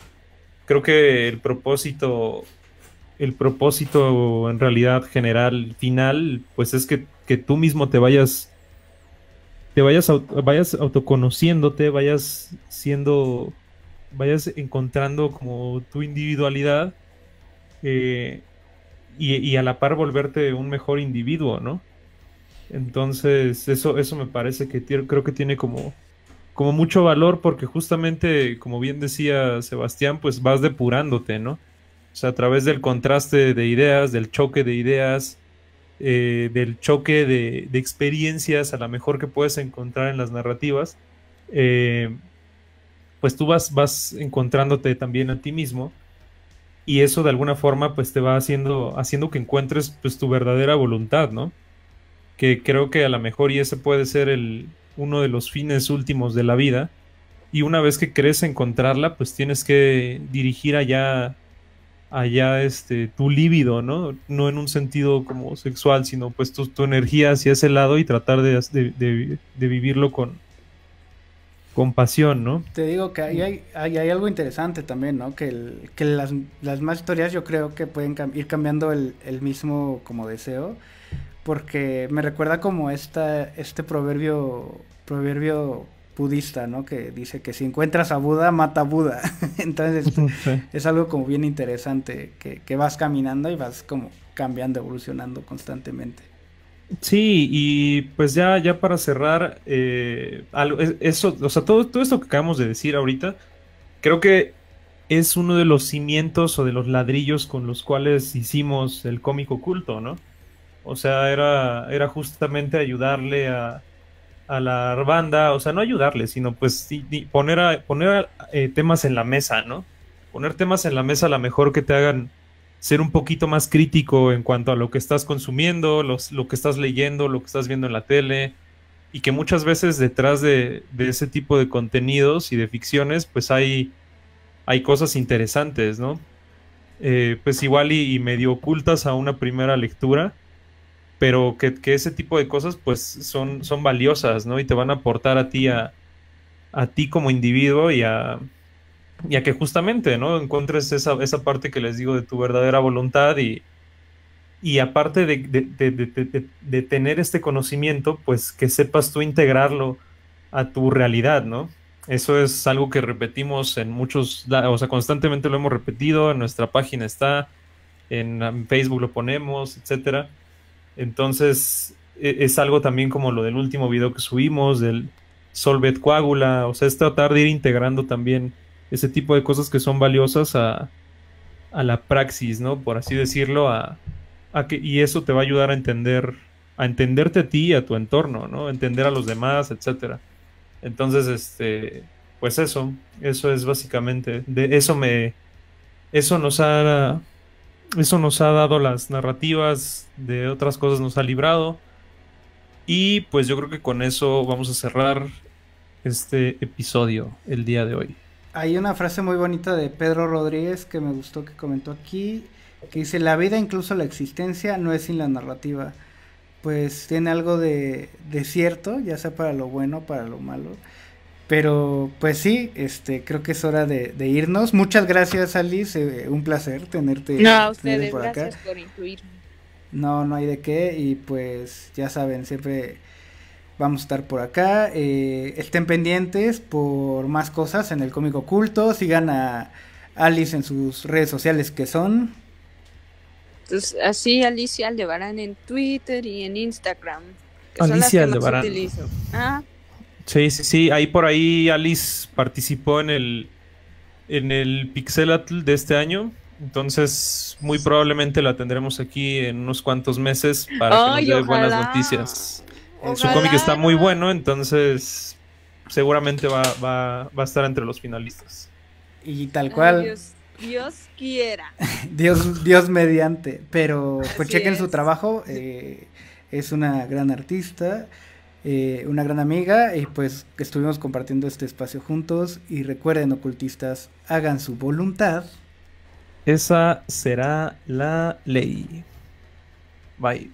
Creo que el propósito en realidad general, final, pues es que tú mismo vayas autoconociéndote, vayas encontrando como tu individualidad, eh, y a la par volverte un mejor individuo, ¿no? Entonces, eso me parece que creo que tiene como mucho valor porque justamente, como bien decía Sebastián, pues vas depurándote, ¿no? O sea, a través del contraste de ideas, del choque de ideas, del choque de experiencias a la mejor que puedes encontrar en las narrativas, eh, pues tú vas encontrándote también a ti mismo y eso de alguna forma pues te va haciendo que encuentres pues tu verdadera voluntad, ¿no? Que creo que a lo mejor y ese puede ser uno de los fines últimos de la vida y una vez que crees encontrarla pues tienes que dirigir allá tu líbido, ¿no? No en un sentido como sexual, sino pues tu energía hacia ese lado y tratar de vivirlo con pasión, ¿no? Te digo que hay algo interesante también, ¿no? Que las más historias yo creo que pueden ir cambiando el mismo como deseo, porque me recuerda como este proverbio budista, ¿no? Que dice que si encuentras a Buda, mata a Buda. Entonces Sí. es algo como bien interesante, que vas caminando y vas como cambiando, evolucionando constantemente. Sí, y pues ya para cerrar, eso, o sea, todo esto que acabamos de decir ahorita, creo que es uno de los cimientos o de los ladrillos con los cuales hicimos el cómic oculto, ¿no? O sea, era justamente ayudarle a la banda, o sea, no ayudarle, sino pues sí, poner temas en la mesa, ¿no? Poner temas en la mesa a lo mejor que te hagan ser un poquito más crítico en cuanto a lo que estás consumiendo, lo que estás leyendo, lo que estás viendo en la tele, y que muchas veces detrás de ese tipo de contenidos y de ficciones, pues hay cosas interesantes, ¿no? Pues igual y medio ocultas a una primera lectura, pero que ese tipo de cosas pues son valiosas, ¿no? Y te van a aportar a ti como individuo y a que justamente, ¿no? Encuentres esa parte que les digo de tu verdadera voluntad y aparte de tener este conocimiento, pues que sepas tú integrarlo a tu realidad, ¿no? Eso es algo que repetimos o sea, constantemente lo hemos repetido, en nuestra página está, en Facebook lo ponemos, etcétera. Entonces, es algo también como lo del último video que subimos, del Solvet Coagula, o sea, es tratar de ir integrando también ese tipo de cosas que son valiosas a la praxis, ¿no? Por así decirlo, y eso te va a ayudar a entenderte a ti y a tu entorno, ¿no? Entender a los demás, etcétera. Entonces, pues eso es básicamente, eso nos ha eso nos ha dado las narrativas, de otras cosas nos ha librado. Y pues yo creo que con eso vamos a cerrar este episodio el día de hoy. Hay una frase muy bonita de Pedro Rodríguez que me gustó que comentó aquí, que dice, la vida, incluso la existencia, no es sin la narrativa. Pues tiene algo de cierto, ya sea para lo bueno o para lo malo. Pero pues sí, creo que es hora de irnos. Muchas gracias, Alice, un placer No, a tenerte ustedes, por acá. gracias por incluirme. No hay de qué, y pues ya saben, siempre vamos a estar por acá. Estén pendientes por más cosas en el cómic oculto. Sigan a Alice en sus redes sociales, que son... Entonces, así Alicia Aldebarán en Twitter y en Instagram, que son las Alicia que más Aldebarán. utilizo. Ah, Sí. Ahí por ahí Alice participó en el Pixelatl de este año. Entonces, muy probablemente la tendremos aquí en unos cuantos meses para que ay, nos dé buenas ojalá. noticias. Su Ojalá. cómic está muy bueno, entonces seguramente va a estar entre los finalistas. Y tal cual. Dios quiera. Dios mediante. Pero pues Así chequen su es. trabajo. Es una gran artista. Una gran amiga. Y pues estuvimos compartiendo este espacio juntos. Y recuerden, ocultistas, hagan su voluntad. Esa será la ley. Bye.